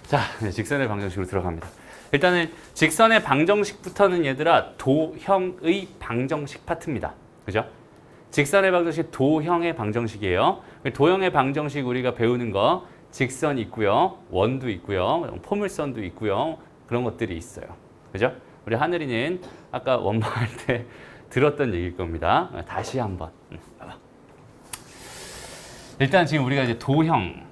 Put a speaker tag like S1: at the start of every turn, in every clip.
S1: 자, 이제 직선의 방정식으로 들어갑니다. 일단은 직선의 방정식부터는 얘들아 도형의 방정식 파트입니다. 그죠? 직선의 방정식 도형의 방정식이에요. 도형의 방정식 우리가 배우는 거 직선 있고요. 원도 있고요. 포물선도 있고요. 그런 것들이 있어요. 그죠? 우리 하늘이는 아까 원방할 때 들었던 얘기일 겁니다. 다시 한번. 봐봐. 일단 지금 우리가 이제 도형의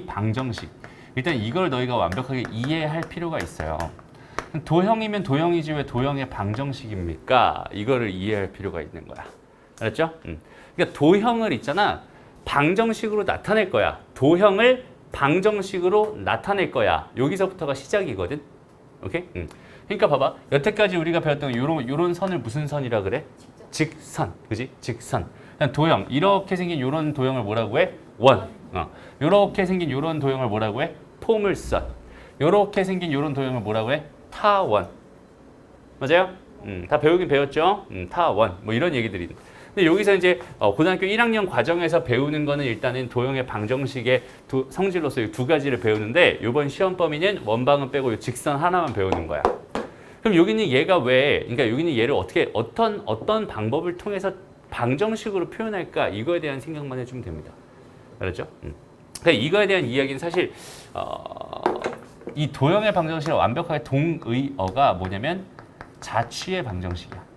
S1: 방정식. 일단 이걸 너희가 완벽하게 이해할 필요가 있어요. 도형이면 도형이지 왜 도형의 방정식입니까? 이거를 이해할 필요가 있는 거야. 알았죠? 그러니까 도형을 있잖아. 방정식으로 나타낼 거야. 도형을 방정식으로 나타낼 거야. 여기서부터가 시작이거든. 오케이? 그러니까 봐봐. 여태까지 우리가 배웠던 요런 선을 무슨 선이라 그래? 직선. 그지? 직선. 도형. 이렇게 생긴 요런 도형을 뭐라고 해? 원. 요렇게 생긴 요런 도형을 뭐라고 해? 포물선. 요렇게 생긴 요런 도형을 뭐라고 해? 타원. 맞아요? 다 배우긴 배웠죠? 타원. 뭐 이런 얘기들이. 근데 여기서 이제 고등학교 1학년 과정에서 배우는 거는 일단은 도형의 방정식의 성질로서 두 가지를 배우는데 이번 시험 범위는 원방은 빼고 직선 하나만 배우는 거야. 그럼 여기는 얘가 왜, 그러니까 여기는 얘를 어떻게 어떤 방법을 통해서 방정식으로 표현할까 이거에 대한 생각만 해주면 됩니다. 알았죠? 그러니까 이거에 대한 이야기는 사실 이 도형의 방정식을 완벽하게 동의어가 뭐냐면 자취의 방정식이야.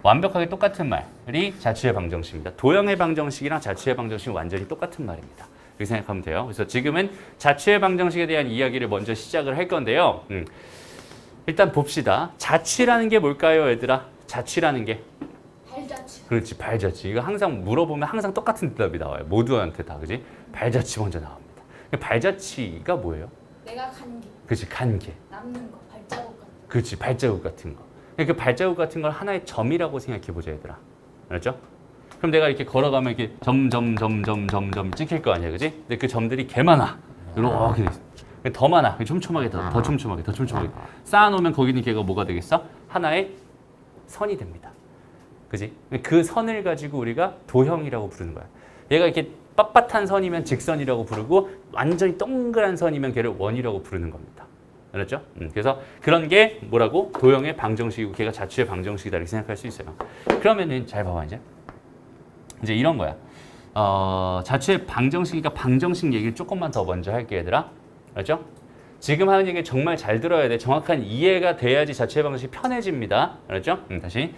S1: 완벽하게 똑같은 말이 자취의 방정식입니다. 도형의 방정식이랑 자취의 방정식은 완전히 똑같은 말입니다. 이렇게 생각하면 돼요. 그래서 지금은 자취의 방정식에 대한 이야기를 먼저 시작을 할 건데요. 일단 봅시다. 자취라는 게 뭘까요, 얘들아? 자취라는 게?
S2: 발자취.
S1: 그렇지, 발자취. 이거 항상 물어보면 항상 똑같은 대답이 나와요. 모두한테 다, 그지? 발자취 먼저 나옵니다. 발자취가 뭐예요?
S2: 내가 간 게.
S1: 그렇지, 간 게.
S2: 남는 거. 발자국 같은 거.
S1: 그렇지, 발자국 같은 거. 그 발자국 같은 걸 하나의 점이라고 생각해보자, 얘들아. 알았죠? 그럼 내가 이렇게 걸어가면 이렇게 점 찍힐 거 아니야, 그지? 근데 그 점들이 개 많아. 이렇게 돼 있어. 더 많아. 촘촘하게 더 촘촘하게 쌓아놓으면 거기는 걔가 뭐가 되겠어? 하나의 선이 됩니다. 그지? 그 선을 가지고 우리가 도형이라고 부르는 거야. 얘가 이렇게 빳빳한 선이면 직선이라고 부르고 완전히 동그란 선이면 걔를 원이라고 부르는 겁니다. 알았죠? 그래서 그런 게 뭐라고? 도형의 방정식이고 걔가 자취의 방정식이다 이렇게 생각할 수 있어요. 그러면은 잘 봐봐 이제 이런 거야. 자취의 방정식이니까 방정식 얘기를 조금만 더 먼저 할게 얘들아. 알았죠? 지금 하는 얘기 정말 잘 들어야 돼. 정확한 이해가 돼야지 자취의 방정식이 편해집니다. 알았죠? 다시.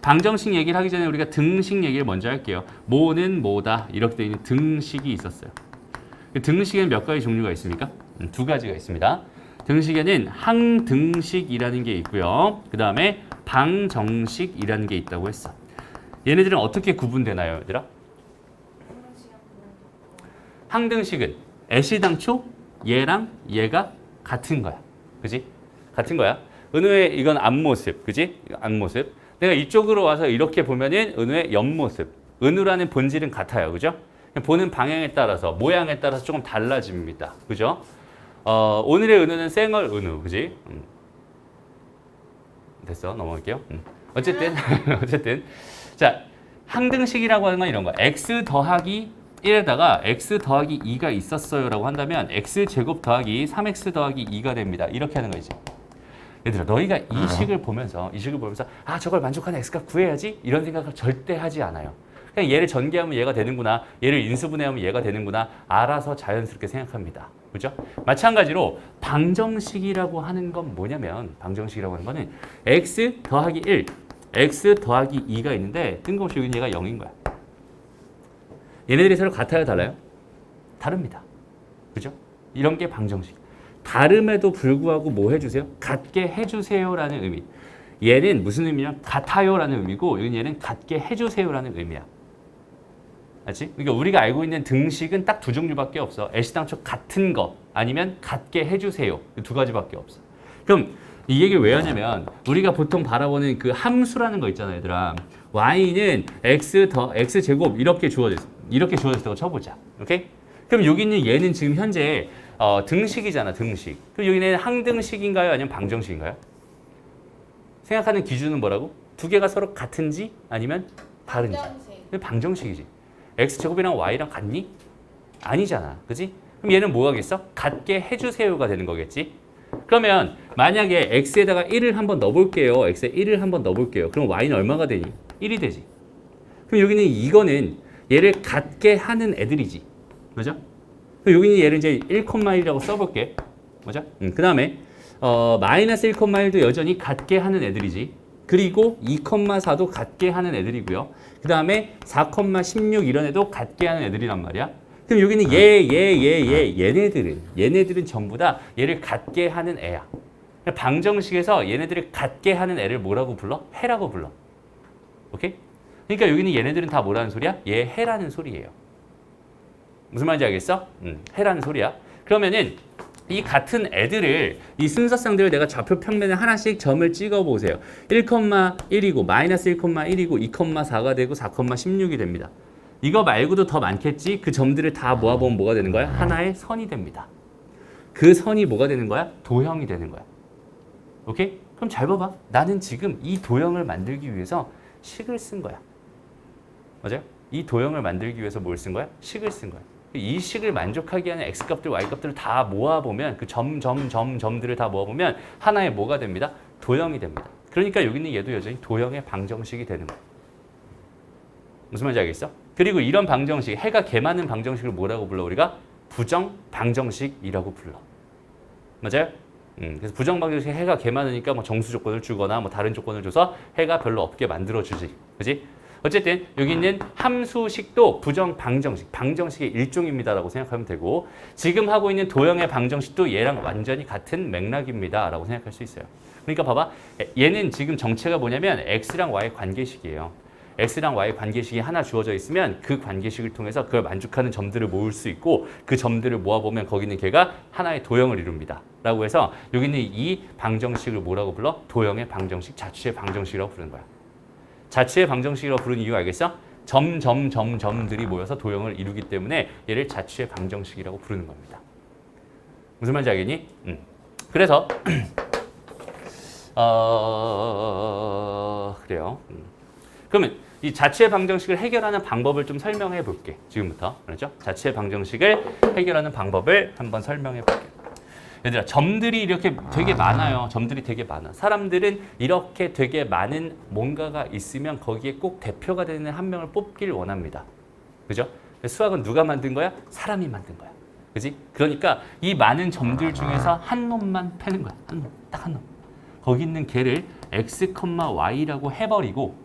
S1: 방정식 얘기를 하기 전에 우리가 등식 얘기를 먼저 할게요. 뭐는 뭐다 이렇게 되어 있는 등식이 있었어요. 등식에는 몇 가지 종류가 있습니까? 두 가지가 있습니다. 등식에는 항등식이라는 게 있고요. 그 다음에 방정식이라는 게 있다고 했어. 얘네들은 어떻게 구분되나요, 얘들아? 항등식은 애시당초 얘랑 얘가 같은 거야. 그지? 같은 거야. 은우의 이건 앞모습. 그지? 앞모습. 내가 이쪽으로 와서 이렇게 보면은 은우의 옆모습. 은우라는 본질은 같아요. 그죠? 보는 방향에 따라서, 모양에 따라서 조금 달라집니다. 그죠? 오늘의 은우는 쌩얼 은우. 그지? 됐어. 넘어갈게요. 어쨌든. 자, 항등식이라고 하는 건 이런 거야. x 더하기 1에다가 x 더하기 2가 있었어요 라고 한다면 x제곱 더하기 3x 더하기 2가 됩니다. 이렇게 하는 거지. 얘들아 너희가 이 식을 보면서 아 저걸 만족하는 x값 구해야지 이런 생각을 절대 하지 않아요. 그냥 얘를 전개하면 얘가 되는구나, 얘를 인수분해하면 얘가 되는구나 알아서 자연스럽게 생각합니다. 그죠? 마찬가지로 방정식이라고 하는 건 뭐냐면 방정식이라고 하는 거는 x 더하기 1, x 더하기 2가 있는데 뜬금없이 여기 얘가 0인 거야. 얘네들이 서로 같아요, 달라요? 다릅니다. 그죠? 이런 게 방정식. 다름에도 불구하고 뭐 해주세요? 같게 해주세요라는 의미. 얘는 무슨 의미냐? 같아요라는 의미고 얘는 같게 해주세요라는 의미야. 알지? 그러니까 우리가 알고 있는 등식은 딱 두 종류밖에 없어. 애시당초 같은 거 아니면 같게 해주세요. 두 가지밖에 없어. 그럼 이 얘기를 왜 하냐면 우리가 보통 바라보는 그 함수라는 거 있잖아요, 얘들아. y는 x 더 x 제곱 이렇게 주어졌다고 쳐보자. 오케이? 그럼 여기 있는 얘는 지금 현재 등식이잖아, 등식. 그럼 여기는 항등식인가요, 아니면 방정식인가요? 생각하는 기준은 뭐라고? 두 개가 서로 같은지 아니면 다른지.
S2: 방정식.
S1: 방정식이지. x제곱이랑 y랑 같니? 아니잖아. 그지? 그럼 얘는 뭐가겠어? 같게 해주세요가 되는 거겠지? 그러면 만약에 x에다가 1을 한번 넣어볼게요. x에 1을 한번 넣어볼게요. 그럼 y는 얼마가 되니? 1이 되지. 그럼 여기는 이거는 얘를 같게 하는 애들이지. 맞아? 그럼 여기는 얘를 이제 1,1이라고 써볼게. 맞아? 그 다음에 마이너스 1,1도 여전히 같게 하는 애들이지. 그리고 2,4도 같게 하는 애들이고요. 그 다음에 4,16 이런 애도 같게 하는 애들이란 말이야. 그럼 여기는 얘네들은 전부 다 얘를 같게 하는 애야. 방정식에서 얘네들을 같게 하는 애를 뭐라고 불러? 해라고 불러. 오케이? 그러니까 여기는 얘네들은 다 뭐라는 소리야? 얘 해라는 소리예요. 무슨 말인지 알겠어? 해라는 소리야. 그러면은 이 같은 애들을 이 순서상들을 내가 좌표 평면에 하나씩 점을 찍어 보세요. 1,1이고 마이너스 1,1이고 2,4가 되고 4,16이 됩니다. 이거 말고도 더 많겠지? 그 점들을 다 모아보면 뭐가 되는 거야? 하나의 선이 됩니다. 그 선이 뭐가 되는 거야? 도형이 되는 거야. 오케이? 그럼 잘 봐봐. 나는 지금 이 도형을 만들기 위해서 식을 쓴 거야. 맞아요? 이 도형을 만들기 위해서 뭘 쓴 거야? 식을 쓴 거야. 이 식을 만족하게 하는 x값들, y값들을 다 모아보면 그 점들을 다 모아보면 하나의 뭐가 됩니다? 도형이 됩니다. 그러니까 여기는 얘도 여전히 도형의 방정식이 되는 거야. 무슨 말인지 알겠어? 그리고 이런 방정식, 해가 개 많은 방정식을 뭐라고 불러? 우리가 부정 방정식이라고 불러. 맞아요? 그래서 부정 방정식 해가 개 많으니까 뭐 정수 조건을 주거나 뭐 다른 조건을 줘서 해가 별로 없게 만들어주지. 그지? 어쨌든 여기 있는 함수식도 부정 방정식, 방정식의 일종입니다라고 생각하면 되고 지금 하고 있는 도형의 방정식도 얘랑 완전히 같은 맥락입니다라고 생각할 수 있어요. 그러니까 봐봐. 얘는 지금 정체가 뭐냐면 x랑 y의 관계식이에요. x랑 y 관계식이 하나 주어져 있으면 그 관계식을 통해서 그걸 만족하는 점들을 모을 수 있고 그 점들을 모아보면 거기는 걔가 하나의 도형을 이룹니다. 라고 해서 여기는 이 방정식을 뭐라고 불러? 도형의 방정식, 자취의 방정식이라고 부르는 거야. 자취의 방정식이라고 부르는 이유 알겠어? 점들이 모여서 도형을 이루기 때문에 얘를 자취의 방정식이라고 부르는 겁니다. 무슨 말인지 알겠니? 그래서 그래요. 그러면 이 자취의 방정식을 해결하는 방법을 좀 설명해 볼게. 지금부터. 그렇죠? 자취의 방정식을 해결하는 방법을 한번 설명해 볼게. 얘들아, 점들이 이렇게 되게 많아요. 점들이 되게 많아. 사람들은 이렇게 되게 많은 뭔가가 있으면 거기에 꼭 대표가 되는 한 명을 뽑기를 원합니다. 그죠? 수학은 누가 만든 거야? 사람이 만든 거야. 그지? 그러니까 이 많은 점들 중에서 한 놈만 패는 거야. 한 놈. 딱 한 놈. 거기 있는 걔를 x, y라고 해버리고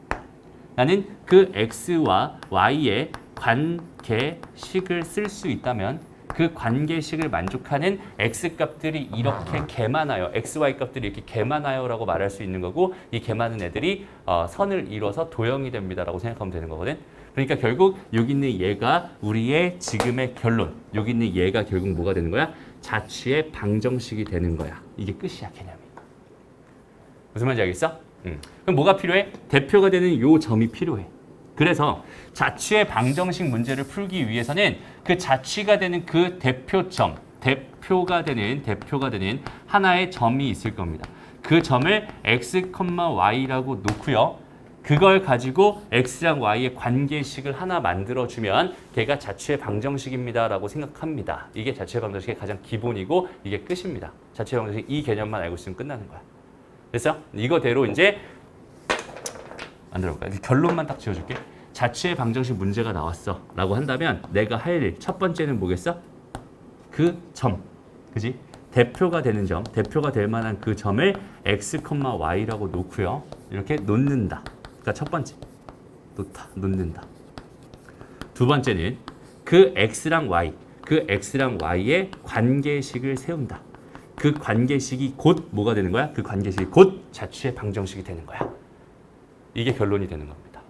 S1: 나는 그 x와 y의 관계식을 쓸 수 있다면 그 관계식을 만족하는 x값들이 이렇게 개 많아요. x, y 값들이 이렇게 개 많아요 라고 말할 수 있는 거고 이 개 많은 애들이 선을 이뤄서 도형이 됩니다 라고 생각하면 되는 거거든. 그러니까 결국 여기 있는 얘가 우리의 지금의 결론. 여기 있는 얘가 결국 뭐가 되는 거야? 자취의 방정식이 되는 거야. 이게 끝이야, 개념이. 무슨 말인지 알겠어? 그럼 뭐가 필요해? 대표가 되는 요 점이 필요해. 그래서 자취의 방정식 문제를 풀기 위해서는 그 자취가 되는 그 대표점, 대표가 되는 하나의 점이 있을 겁니다. 그 점을 x, y라고 놓고요. 그걸 가지고 x랑 y의 관계식을 하나 만들어주면 걔가 자취의 방정식입니다라고 생각합니다. 이게 자취의 방정식의 가장 기본이고 이게 끝입니다. 자취의 방정식 이 개념만 알고 있으면 끝나는 거야. 됐어? 이거대로 이제 만들어볼까요? 결론만 딱 지어줄게. 자취의 방정식 문제가 나왔어 라고 한다면 내가 할 일 첫 번째는 뭐겠어? 그 점, 그지? 대표가 되는 점, 대표가 될 만한 그 점을 x, y라고 놓고요. 이렇게 놓는다. 그러니까 첫 번째, 놓는다. 두 번째는 그 x랑 y의 관계식을 세운다. 그 관계식이 곧 뭐가 되는 거야? 그 관계식이 곧 자취의 방정식이 되는 거야. 이게 결론이 되는 겁니다.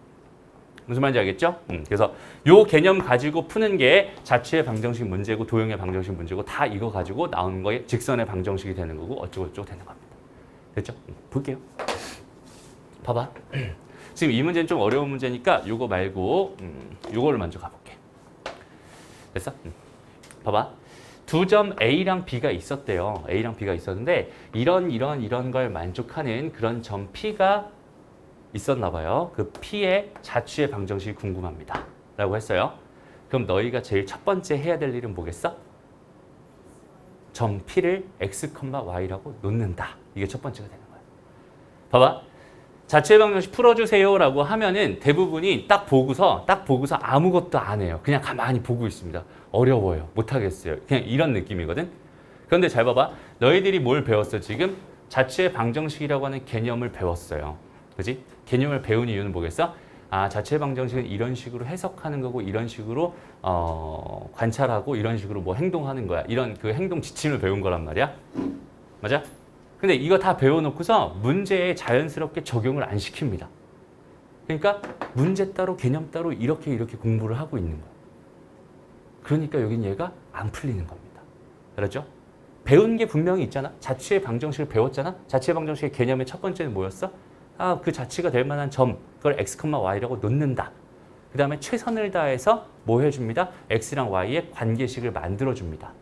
S1: 무슨 말인지 알겠죠? 그래서 요 개념 가지고 푸는 게 자취의 방정식 문제고 도형의 방정식 문제고 다 이거 가지고 나오는 거에 직선의 방정식이 되는 거고 어쩌고저쩌고 되는 겁니다. 됐죠? 볼게요. 봐봐. 지금 이 문제는 좀 어려운 문제니까 요거 말고 요거를 먼저 가볼게. 됐어? 봐봐. 두 점 A랑 B가 있었대요. A랑 B가 있었는데 이런 걸 만족하는 그런 점 P가 있었나 봐요. 그 P의 자취의 방정식이 궁금합니다. 라고 했어요. 그럼 너희가 제일 첫 번째 해야 될 일은 뭐겠어? 점 P를 x, y라고 놓는다. 이게 첫 번째가 되는 거야. 봐봐. 자체 방정식 풀어주세요라고 하면은 대부분이 딱 보고서 아무것도 안 해요. 그냥 가만히 보고 있습니다. 어려워요. 못하겠어요. 그냥 이런 느낌이거든. 그런데 잘 봐봐. 너희들이 뭘 배웠어 지금? 자체 방정식이라고 하는 개념을 배웠어요. 그지? 개념을 배운 이유는 뭐겠어? 아, 자체 방정식은 이런 식으로 해석하는 거고 이런 식으로 관찰하고 이런 식으로 뭐 행동하는 거야. 이런 그 행동 지침을 배운 거란 말이야. 맞아? 근데 이거 다 배워놓고서 문제에 자연스럽게 적용을 안 시킵니다. 그러니까 문제 따로 개념 따로 이렇게 공부를 하고 있는 거야. 그러니까 여긴 얘가 안 풀리는 겁니다. 알았죠? 배운 게 분명히 있잖아. 자취의 방정식을 배웠잖아. 자취의 방정식의 개념의 첫 번째는 뭐였어? 아, 그 자취가 될 만한 점, 그걸 x, y라고 놓는다. 그 다음에 최선을 다해서 뭐 해줍니다? x랑 y의 관계식을 만들어줍니다.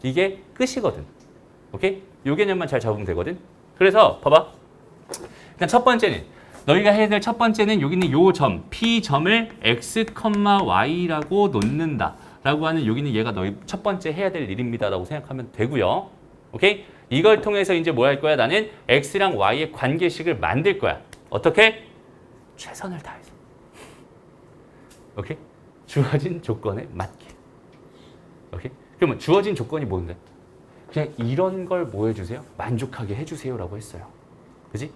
S1: 이게 끝이거든. 오케이? 요 개념만 잘 잡으면 되거든. 그래서 봐봐. 일단 첫 번째는 너희가 해야 될 첫 번째는 여기 있는 요 점, P점을 x, y라고 놓는다. 라고 하는 여기는 얘가 너희 첫 번째 해야 될 일입니다. 라고 생각하면 되고요. 오케이? 이걸 통해서 이제 뭐 할 거야? 나는 x랑 y의 관계식을 만들 거야. 어떻게? 최선을 다해서. 오케이? 주어진 조건에 맞게. 오케이? 그러면 주어진 조건이 뭔데? 그냥 이런 걸 뭐 해주세요? 만족하게 해주세요라고 했어요. 그지?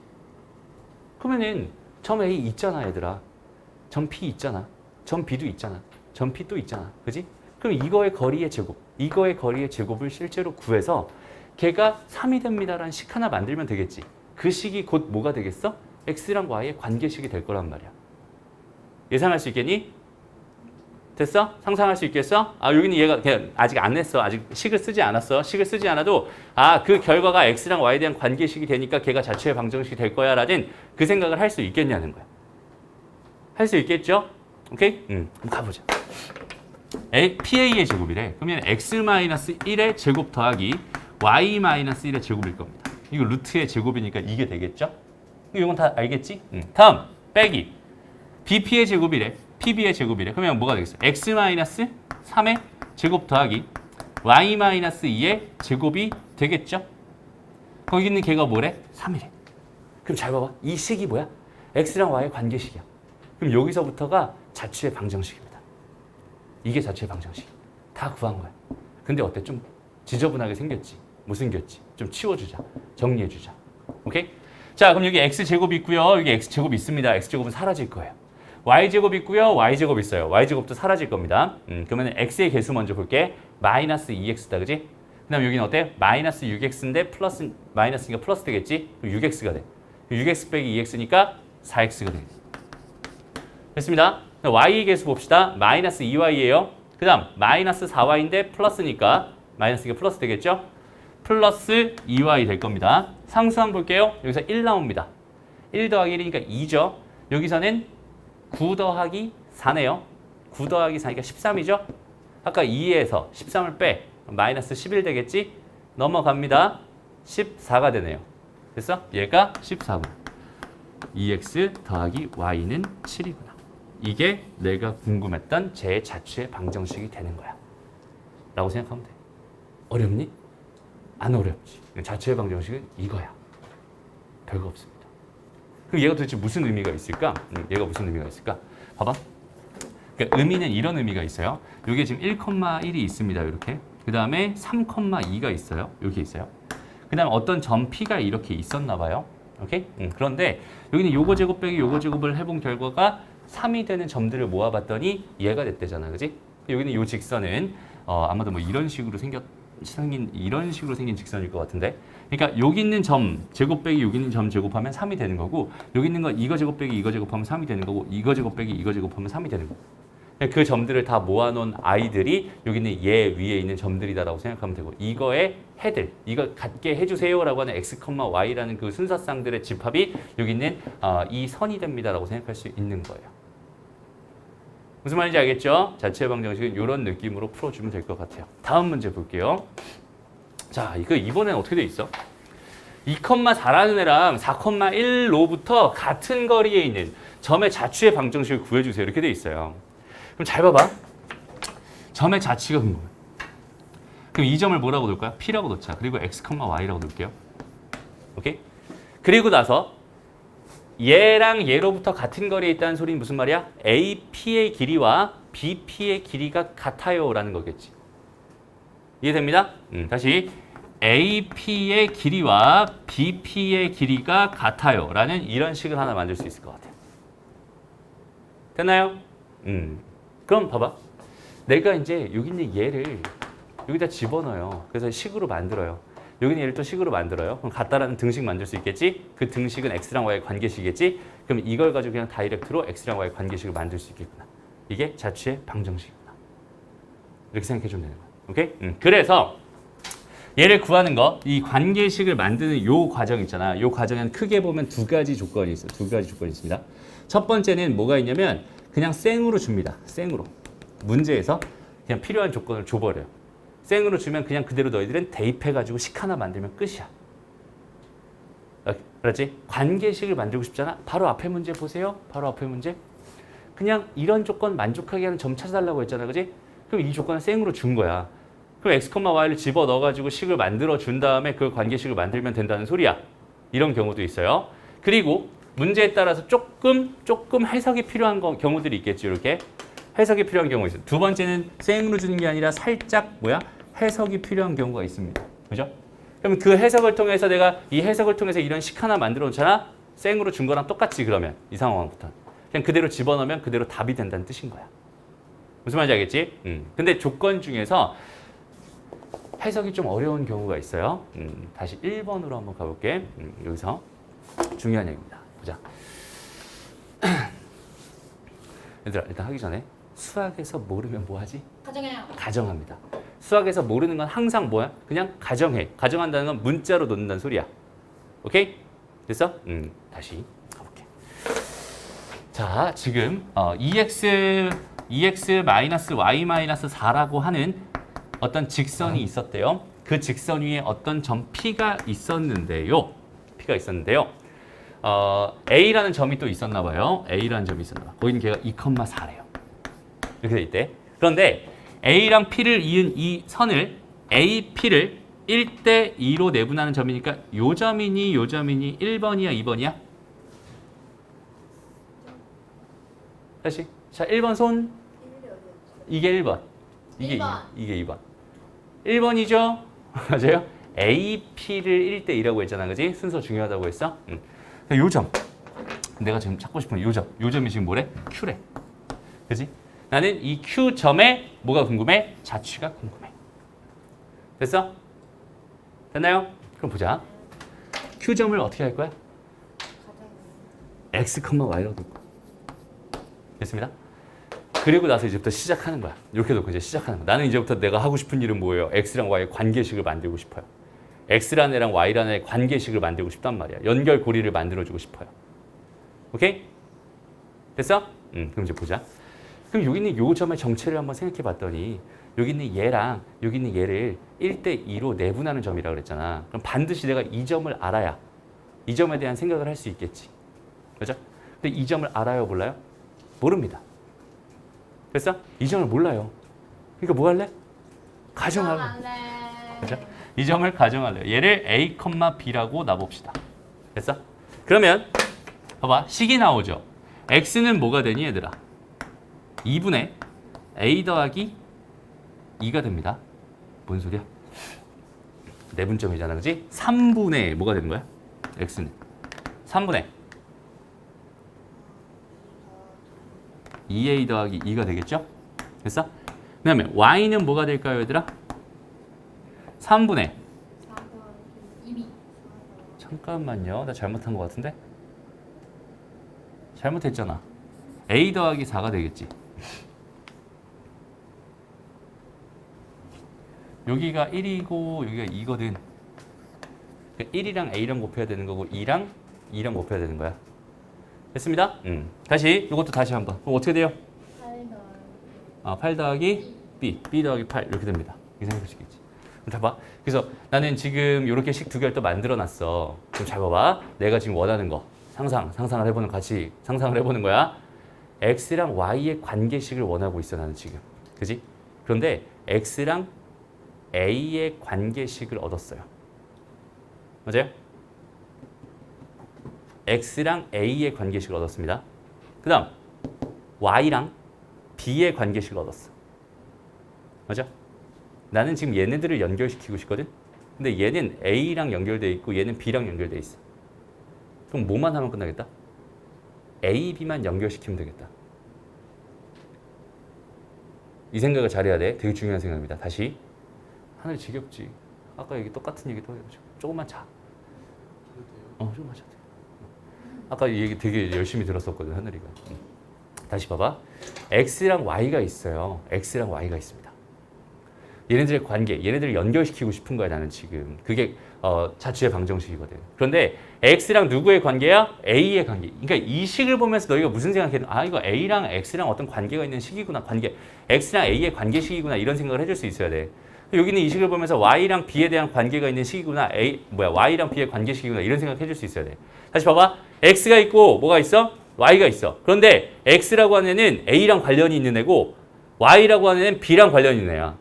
S1: 그러면은 점 A 있잖아, 얘들아. 점 P 있잖아. 점 B도 있잖아. 점 P 또 있잖아. 그지? 그럼 이거의 거리의 제곱을 실제로 구해서 걔가 3이 됩니다라는 식 하나 만들면 되겠지. 그 식이 곧 뭐가 되겠어? x랑 y의 관계식이 될 거란 말이야. 예상할 수 있겠니? 됐어? 상상할 수 있겠어? 아, 여기는 얘가 그냥 아직 안 냈어. 아직 식을 쓰지 않았어. 식을 쓰지 않아도 아, 그 결과가 x랑 y에 대한 관계식이 되니까 걔가 자체의 방정식이 될 거야 라는 그 생각을 할 수 있겠냐는 거야. 할 수 있겠죠? 오케이? 한번 가보자. PA의 제곱이래. 그러면 x-1의 제곱 더하기 y-1의 제곱일 겁니다. 이거 루트의 제곱이니까 이게 되겠죠? 이건 다 알겠지? 다음, 빼기. BP의 제곱이래. PB의 제곱이래. 그러면 뭐가 되겠어? x-3의 제곱 더하기 y-2의 제곱이 되겠죠? 거기 있는 걔가 뭐래? 3이래. 그럼 잘 봐봐. 이 식이 뭐야? x랑 y의 관계식이야. 그럼 여기서부터가 자취의 방정식입니다. 이게 자취의 방정식. 다 구한 거야. 근데 어때? 좀 지저분하게 생겼지? 못 생겼지? 좀 치워주자. 정리해주자. 오케이? 자, 그럼 여기 x제곱 있고요. 여기 x제곱 있습니다. x제곱은 사라질 거예요. y제곱 있고요. y제곱 있어요. y제곱도 사라질 겁니다. 그러면 x의 개수 먼저 볼게. 마이너스 2x다. 그지? 그 다음 여기는 어때? 마이너스 6x인데 플러스, 마이너스니까 플러스 되겠지? 그럼 6x가 돼. 6x 빼기 2x니까 4x가 돼. 됐습니다. y의 개수 봅시다. 마이너스 2y예요. 그 다음 마이너스 4y인데 플러스니까 마이너스가 플러스 되겠죠? 플러스 2y 될 겁니다. 상수항 볼게요. 여기서 1 나옵니다. 1 더하기 1이니까 2죠. 여기서는 9 더하기 4네요. 9 더하기 4니까 13이죠. 아까 2에서 13을 빼. 마이너스 11 되겠지? 넘어갑니다. 14가 되네요. 됐어? 얘가 14구나. 2x 더하기 y는 7이구나. 이게 내가 궁금했던 제 자취의 방정식이 되는 거야. 라고 생각하면 돼. 어렵니? 안 어렵지. 자취의 방정식은 이거야. 별거 없습니다. 그럼 얘가 도대체 무슨 의미가 있을까? 얘가 무슨 의미가 있을까? 봐봐. 그러니까 의미는 이런 의미가 있어요. 여기 지금 1,1이 있습니다. 이렇게. 그 다음에 3,2가 있어요. 여기 있어요. 그 다음에 어떤 점 P가 이렇게 있었나 봐요. 오케이? 그런데 여기는 요거 제곱 빼기 요거 제곱을 해본 결과가 3이 되는 점들을 모아봤더니 얘가 됐대잖아. 그지? 여기는 요 직선은 아마도 뭐 이런 식으로 이런 식으로 생긴 직선일 것 같은데. 그러니까 여기 있는 점 제곱 빼기 여기 있는 점 제곱하면 3이 되는 거고, 여기 있는 거 이거 제곱 빼기 이거 제곱하면 3이 되는 거고, 이거 제곱 빼기 이거 제곱하면 3이 되는 거고. 그 점들을 다 모아놓은 아이들이 여기 있는 얘 위에 있는 점들이다라고 생각하면 되고, 이거의 해들, 이거 같게 해주세요라고 하는 x, y라는 그 순서쌍들의 집합이 여기 있는 이 선이 됩니다라고 생각할 수 있는 거예요. 무슨 말인지 알겠죠? 자취의 방정식은 이런 느낌으로 풀어주면 될 것 같아요. 다음 문제 볼게요. 자, 이거 이번엔 어떻게 돼 있어? 2,4라는 애랑 4,1로부터 같은 거리에 있는 점의 자취의 방정식을 구해주세요. 이렇게 돼 있어요. 그럼 잘 봐봐. 점의 자취가 궁금해. 그럼 이 점을 뭐라고 놓을까요? P라고 놓자. 그리고 X, Y라고 놓을게요. 오케이? 그리고 나서 얘랑 얘로부터 같은 거리에 있다는 소리는 무슨 말이야? AP의 길이와 BP의 길이가 같아요 라는 거겠지. 이해됩니다? 다시 AP의 길이와 BP의 길이가 같아요 라는 이런 식을 하나 만들 수 있을 것 같아요. 됐나요? 그럼 봐봐. 내가 이제 여기 있는 얘를 여기다 집어넣어요. 그래서 식으로 만들어요. 여기 있는 얘를 또 식으로 만들어요. 그럼 같다라는 등식 만들 수 있겠지? 그 등식은 X랑 Y의 관계식이겠지? 그럼 이걸 가지고 그냥 다이렉트로 X랑 Y의 관계식을 만들 수 있겠구나. 이게 자취의 방정식이구나. 이렇게 생각해 주면 되는 거야. 오케이? 그래서 얘를 구하는 거, 이 관계식을 만드는 요 과정 있잖아. 요 과정에는 크게 보면 두 가지 조건이 있어요. 두 가지 조건이 있습니다. 첫 번째는 뭐가 있냐면 그냥 생으로 줍니다. 생으로. 문제에서 그냥 필요한 조건을 줘버려요. 생으로 주면 그냥 그대로 너희들은 대입해가지고 식 하나 만들면 끝이야. 그렇지? 관계식을 만들고 싶잖아. 바로 앞에 문제 보세요. 바로 앞에 문제. 그냥 이런 조건 만족하게 하는 점 찾아달라고 했잖아. 그지? 그럼 이 조건을 생으로 준 거야. 그럼 x, y를 집어 넣어가지고 식을 만들어 준 다음에 그 관계식을 만들면 된다는 소리야. 이런 경우도 있어요. 그리고 문제에 따라서 조금 해석이 필요한 경우들이 있겠지. 이렇게 해석이 필요한 경우가 있어요. 두 번째는 생으로 주는 게 아니라 살짝 해석이 필요한 경우가 있습니다. 그죠? 그럼 그 해석을 통해서 내가 이 해석을 통해서 이런 식 하나 만들어 놓잖아. 생으로 준 거랑 똑같지 그러면 이 상황부터. 그냥 그대로 집어넣으면 그대로 답이 된다는 뜻인 거야. 무슨 말인지 알겠지? 근데 조건 중에서 해석이 좀 어려운 경우가 있어요. 다시 1번으로 한번 가볼게. 여기서 중요한 얘기입니다. 보자. 얘들아 일단 하기 전에 수학에서 모르면 뭐 하지?
S2: 가정해요.
S1: 가정합니다. 수학에서 모르는 건 항상 뭐야? 그냥 가정해. 가정한다는 건 문자로 놓는다는 소리야. 오케이? 됐어? 다시 가볼게. 자, 지금 EX-Y-4라고 하는 어떤 직선이 있었대요. 그 직선 위에 어떤 점 P가 있었는데요. A라는 점이 또 있었나 봐요. A라는 점이 있었나 봐. 거기는 걔가 2,4래요. 이렇게 돼 있대. 그런데 A랑 P를 이은 이 선을 AP를 1대 2로 내분하는 점이니까 요 점이니 1번이야 2번이야? 다시. 자, 1번 손. 이게 1번. 이게 2번. 이게 2번. 1번이죠? 맞아요? AP를 1대 2라고 했잖아. 그지? 순서 중요하다고 했어? 요 점. 내가 지금 찾고 싶은 요 점. 요 점이 지금 뭐래? Q래. 그지? 나는 이 Q점에 뭐가 궁금해? 자취가 궁금해. 됐어? 됐나요? 그럼 보자. Q점을 어떻게 할 거야? X, Y라고 놓고. 됐습니다? 그리고 나서 이제부터 시작하는 거야. 이렇게 놓고 이제 시작하는 거야. 나는 이제부터 내가 하고 싶은 일은 뭐예요? X랑 Y의 관계식을 만들고 싶어요. X라는 애랑 Y라는 애의 관계식을 만들고 싶단 말이야. 연결고리를 만들어주고 싶어요. 오케이? 됐어? 그럼 이제 보자. 그럼 여기 있는 요 점의 정체를 한번 생각해 봤더니 여기 있는 얘랑 여기 있는 얘를 1대 2로 내분하는 점이라고 그랬잖아. 그럼 반드시 내가 이 점을 알아야 이 점에 대한 생각을 할 수 있겠지. 그죠? 근데 이 점을 알아요, 몰라요? 모릅니다. 됐어? 이 점을 몰라요. 그러니까 뭐 할래? 가정할래. 그죠? 이 점을 가정할래요. 얘를 A, B라고 놔봅시다. 됐어? 그러면 봐봐. 식이 나오죠. X는 뭐가 되니 얘들아? 2분의 A 더하기 2가 됩니다. 뭔 소리야? 내분점이잖아. 그지? 3분의 뭐가 되는 거야? X는 3분의 2A 더하기 2가 되겠죠? 됐어? 그 다음에 Y는 뭐가 될까요 얘들아? 3분의 잠깐만요. 나 잘못한 것 같은데? 잘못했잖아. A 더하기 4가 되겠지. 여기가 1이고 여기가 2거든. 1이랑 A랑 곱해야 되는 거고 2랑 2랑 곱해야 되는 거야. 됐습니다? 다시 이것도 다시 한번. 그럼 어떻게 돼요? 8 더하기 B, B 더하기 8 이렇게 됩니다. 이렇게 생각할 수 있겠지. 다 봐. 그래서 나는 지금 이렇게 식 두 개를 또 만들어 놨어. 좀 잘 봐봐. 내가 지금 원하는 거 상상을 해보는 같이 상상을 해보는 거야. X랑 Y의 관계식을 원하고 있어 나는 지금. 그지? 그런데 x랑 a의 관계식을 얻었어요. 맞아요? x랑 a의 관계식을 얻었습니다. 그 다음 y랑 b의 관계식을 얻었어. 맞아? 나는 지금 얘네들을 연결시키고 싶거든? 근데 얘는 a랑 연결돼 있고 얘는 b랑 연결돼 있어. 그럼 뭐만 하면 끝나겠다? a, b만 연결시키면 되겠다. 이 생각을 잘해야 돼. 되게 중요한 생각입니다. 다시. 하늘 지겹지. 아까 얘기 똑같은 얘기 또 해보죠. 조금만 자. 조금만 자도 돼. 아까 이 얘기 되게 열심히 들었었거든, 하늘이가. 다시 봐봐. x랑 y가 있어요. x랑 y가 있습니다. 얘네들의 관계, 얘네들을 연결시키고 싶은 거야, 나는 지금. 그게 자취의 방정식이거든. 그런데 x랑 누구의 관계야? a의 관계. 그러니까 이 식을 보면서 너희가 무슨 생각해? 아, 이거 a랑 x랑 어떤 관계가 있는 식이구나. 관계. x랑 a의 관계식이구나. 이런 생각을 해줄 수 있어야 돼. 여기는 이 식을 보면서 y랑 b에 대한 관계가 있는 식이구나. y랑 b의 관계식이구나. 이런 생각 해줄 수 있어야 돼. 다시 봐봐. x가 있고 뭐가 있어? y가 있어. 그런데 x라고 하는 애는 a랑 관련이 있는 애고 y라고 하는 애는 b랑 관련이 있는 애야.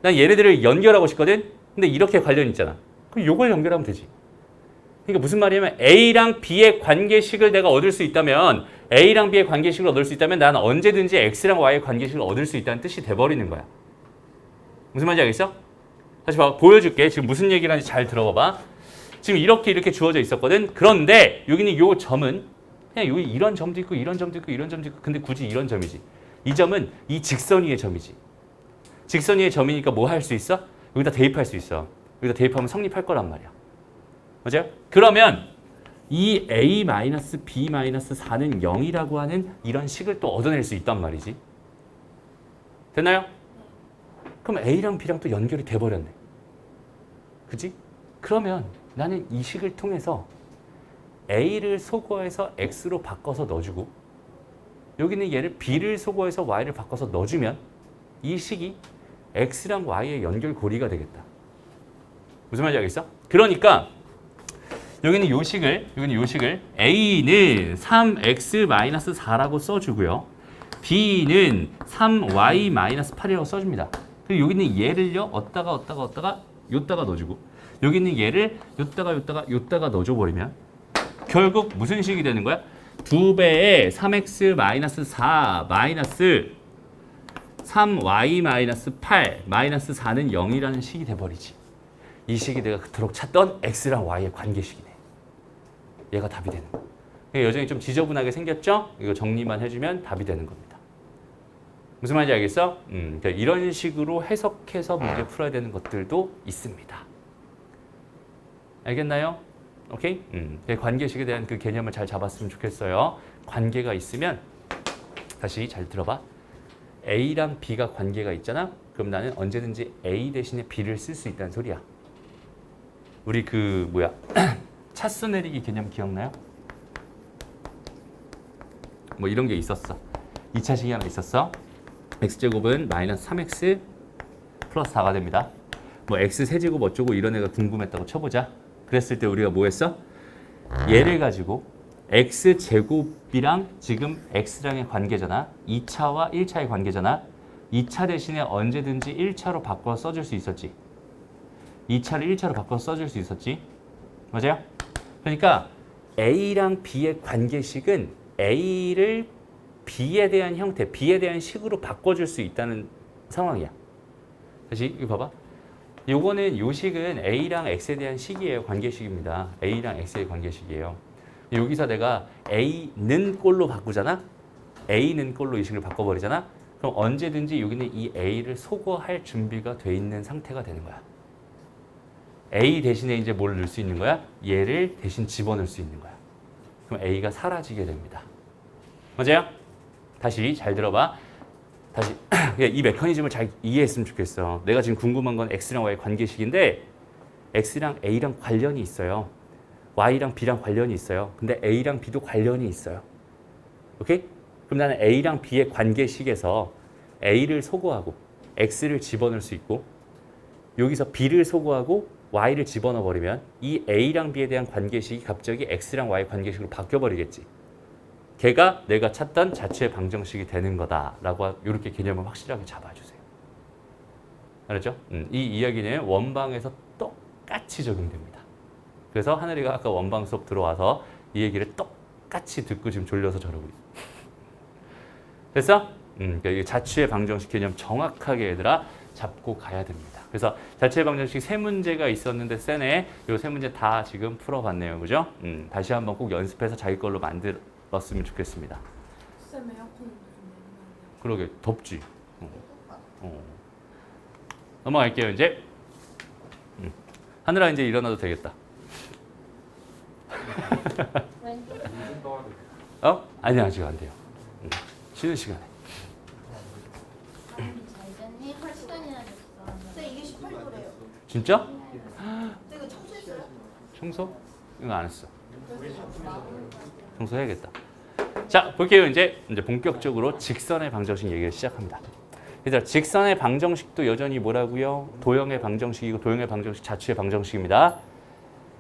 S1: 난 얘네들을 연결하고 싶거든? 근데 이렇게 관련이 있잖아. 그럼 이걸 연결하면 되지. 그러니까 무슨 말이냐면 A랑 B의 관계식을 내가 얻을 수 있다면 A랑 B의 관계식을 얻을 수 있다면 나는 언제든지 X랑 Y의 관계식을 얻을 수 있다는 뜻이 돼버리는 거야. 무슨 말인지 알겠어? 다시 봐. 보여줄게. 지금 무슨 얘기를 하는지 잘 들어봐봐. 지금 이렇게 주어져 있었거든? 그런데 여기는 요 점은 그냥 여기 이런 점도 있고 이런 점도 있고 이런 점도 있고 근데 굳이 이런 점이지. 이 점은 이 직선 위의 점이지. 직선 위의 점이니까 뭐 할 수 있어? 여기다 대입할 수 있어. 여기다 대입하면 성립할 거란 말이야. 맞아요? 그러면 이 a-b-4는 0이라고 하는 이런 식을 또 얻어낼 수 있단 말이지. 됐나요? 그럼 a랑 b랑 또 연결이 돼버렸네. 그치? 그러면 나는 이 식을 통해서 a를 소거해서 x로 바꿔서 넣어주고 여기는 얘를 b를 소거해서 y를 바꿔서 넣어주면 이 식이 x랑 y의 연결고리가 되겠다. 무슨 말인지 알겠어? 그러니까 여기는 요 식을 a는 3x-4라고 써주고요. b는 3y-8이라고 써줍니다. 그리고 여기는 얘를요 얻다가 요따가 넣어주고 여기는 얘를 요따가 넣어줘버리면 결국 무슨 식이 되는 거야? 2배의 3x-4 마이너스 3y-8 마이너스 4는 0이라는 식이 돼버리지. 이 식이 내가 그토록 찾던 x랑 y의 관계식이네. 얘가 답이 되는 거야. 여전히 좀 지저분하게 생겼죠? 이거 정리만 해주면 답이 되는 겁니다. 무슨 말인지 알겠어? 그러니까 이런 식으로 해석해서 문제 풀어야 되는 것들도 있습니다. 알겠나요? 오케이? 관계식에 대한 그 개념을 잘 잡았으면 좋겠어요. 관계가 있으면 다시 잘 들어봐. A랑 B가 관계가 있잖아? 그럼 나는 언제든지 A 대신에 B를 쓸 수 있다는 소리야. 우리 차수 내리기 개념 기억나요? 뭐 이런 게 있었어. 2차식이 하나 있었어. x제곱은 마이너스 3x 플러스 4가 됩니다. 뭐 x 세제곱 어쩌고 이런 애가 궁금했다고 쳐보자. 그랬을 때 우리가 뭐 했어? 얘를 가지고 x제곱이랑 지금 x랑의 관계잖아. 2차와 1차의 관계잖아. 2차 대신에 언제든지 1차로 바꿔 써줄 수 있었지. 2차를 1차로 바꿔 써줄 수 있었지. 맞아요? 그러니까 A랑 B의 관계식은 A를 B에 대한 형태, B에 대한 식으로 바꿔줄 수 있다는 상황이야. 다시 이거 봐봐. 요거는 요 식은 A랑 X에 대한 식이에요. 관계식입니다. A랑 X의 관계식이에요. 여기서 내가 A는 꼴로 바꾸잖아? A는 꼴로 이 식을 바꿔버리잖아? 그럼 언제든지 여기는 이 A를 소거할 준비가 돼 있는 상태가 되는 거야. A 대신에 이제 뭘 넣을 수 있는 거야? 얘를 대신 집어넣을 수 있는 거야. 그럼 A가 사라지게 됩니다. 맞아요? 다시 잘 들어봐. 다시 이 메커니즘을 잘 이해했으면 좋겠어. 내가 지금 궁금한 건 X랑 Y의 관계식인데 X랑 A랑 관련이 있어요. Y랑 B랑 관련이 있어요. 근데 A랑 B도 관련이 있어요. 오케이? 그럼 나는 A랑 B의 관계식에서 A를 소거하고 X를 집어넣을 수 있고 여기서 B를 소거하고 Y를 집어넣어 버리면 이 A랑 B에 대한 관계식이 갑자기 X랑 Y 관계식으로 바뀌어 버리겠지. 걔가 내가 찾던 자취의 방정식이 되는 거다라고 이렇게 개념을 확실하게 잡아주세요. 알았죠? 이 이야기는 원방에서 똑같이 적용됩니다. 그래서 하늘이가 아까 원방 수업 들어와서 이 얘기를 똑같이 듣고 지금 졸려서 저러고 있어. 됐어? 그러니까 자취의 방정식 개념 정확하게 얘들아 잡고 가야 됩니다. 그래서 자취의 방정식 세 문제가 있었는데 쌤에 이 세 문제 다 지금 풀어봤네요. 그죠? 다시 한번 꼭 연습해서 자기 걸로 만들었으면 좋겠습니다.
S2: 쌤 에어컨 좀 내면
S1: 그러게 덥지. 넘어갈게요 이제. 하늘아 이제 일어나도 되겠다. 아니 아직 안 돼요. 쉬는 시간에.
S3: 잘 잤니? 8시간이나 됐어.
S2: 쌤 이게 18도래요.
S1: 진짜?
S2: 쌤 이거 청소했어요?
S1: 청소? 이거 안 했어. 청소해야겠다. 자, 볼게요. 이제 본격적으로 직선의 방정식 얘기를 시작합니다. 얘들아, 직선의 방정식도 여전히 뭐라고요? 도형의 방정식이고 도형의 방정식 자취의 방정식입니다.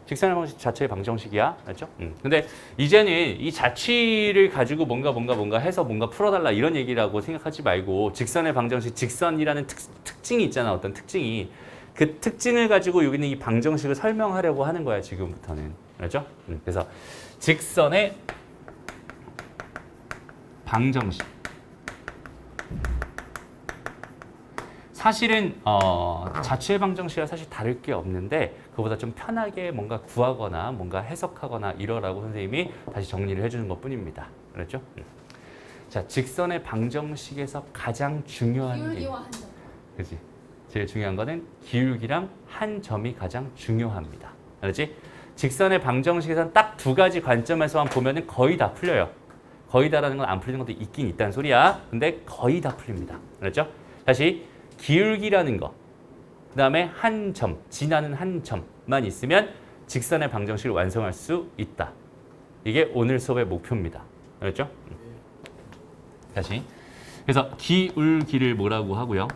S1: 직선의 방정식 자취의 방정식이야. 알죠? 근데 이제는 이 자취를 가지고 뭔가 해서 뭔가 풀어달라 이런 얘기라고 생각하지 말고 직선의 방정식, 직선이라는 특징이 있잖아. 어떤 특징이. 그 특징을 가지고 여기는 이 방정식을 설명하려고 하는 거야. 지금부터는. 알죠? 그래서 직선의 방정식. 사실은 자취의 방정식과 사실 다를 게 없는데 그보다 좀 편하게 뭔가 구하거나 뭔가 해석하거나 이러라고 선생님이 다시 정리를 해주는 것뿐입니다. 그렇죠? 자, 직선의 방정식에서 가장 중요한 게,
S2: 기울기와 한 점.
S1: 그렇지? 제일 중요한 거는 기울기랑 한 점이 가장 중요합니다. 알지? 직선의 방정식에서는 딱 두 가지 관점에서만 보면은 거의 다 풀려요. 거의 다라는 건 안 풀리는 것도 있긴 있다는 소리야. 근데 거의 다 풀립니다. 알았죠? 다시 기울기라는 거, 그 다음에 한 점, 지나는 한 점만 있으면 직선의 방정식을 완성할 수 있다. 이게 오늘 수업의 목표입니다. 알았죠? 다시. 그래서 기울기를 뭐라고 하고요?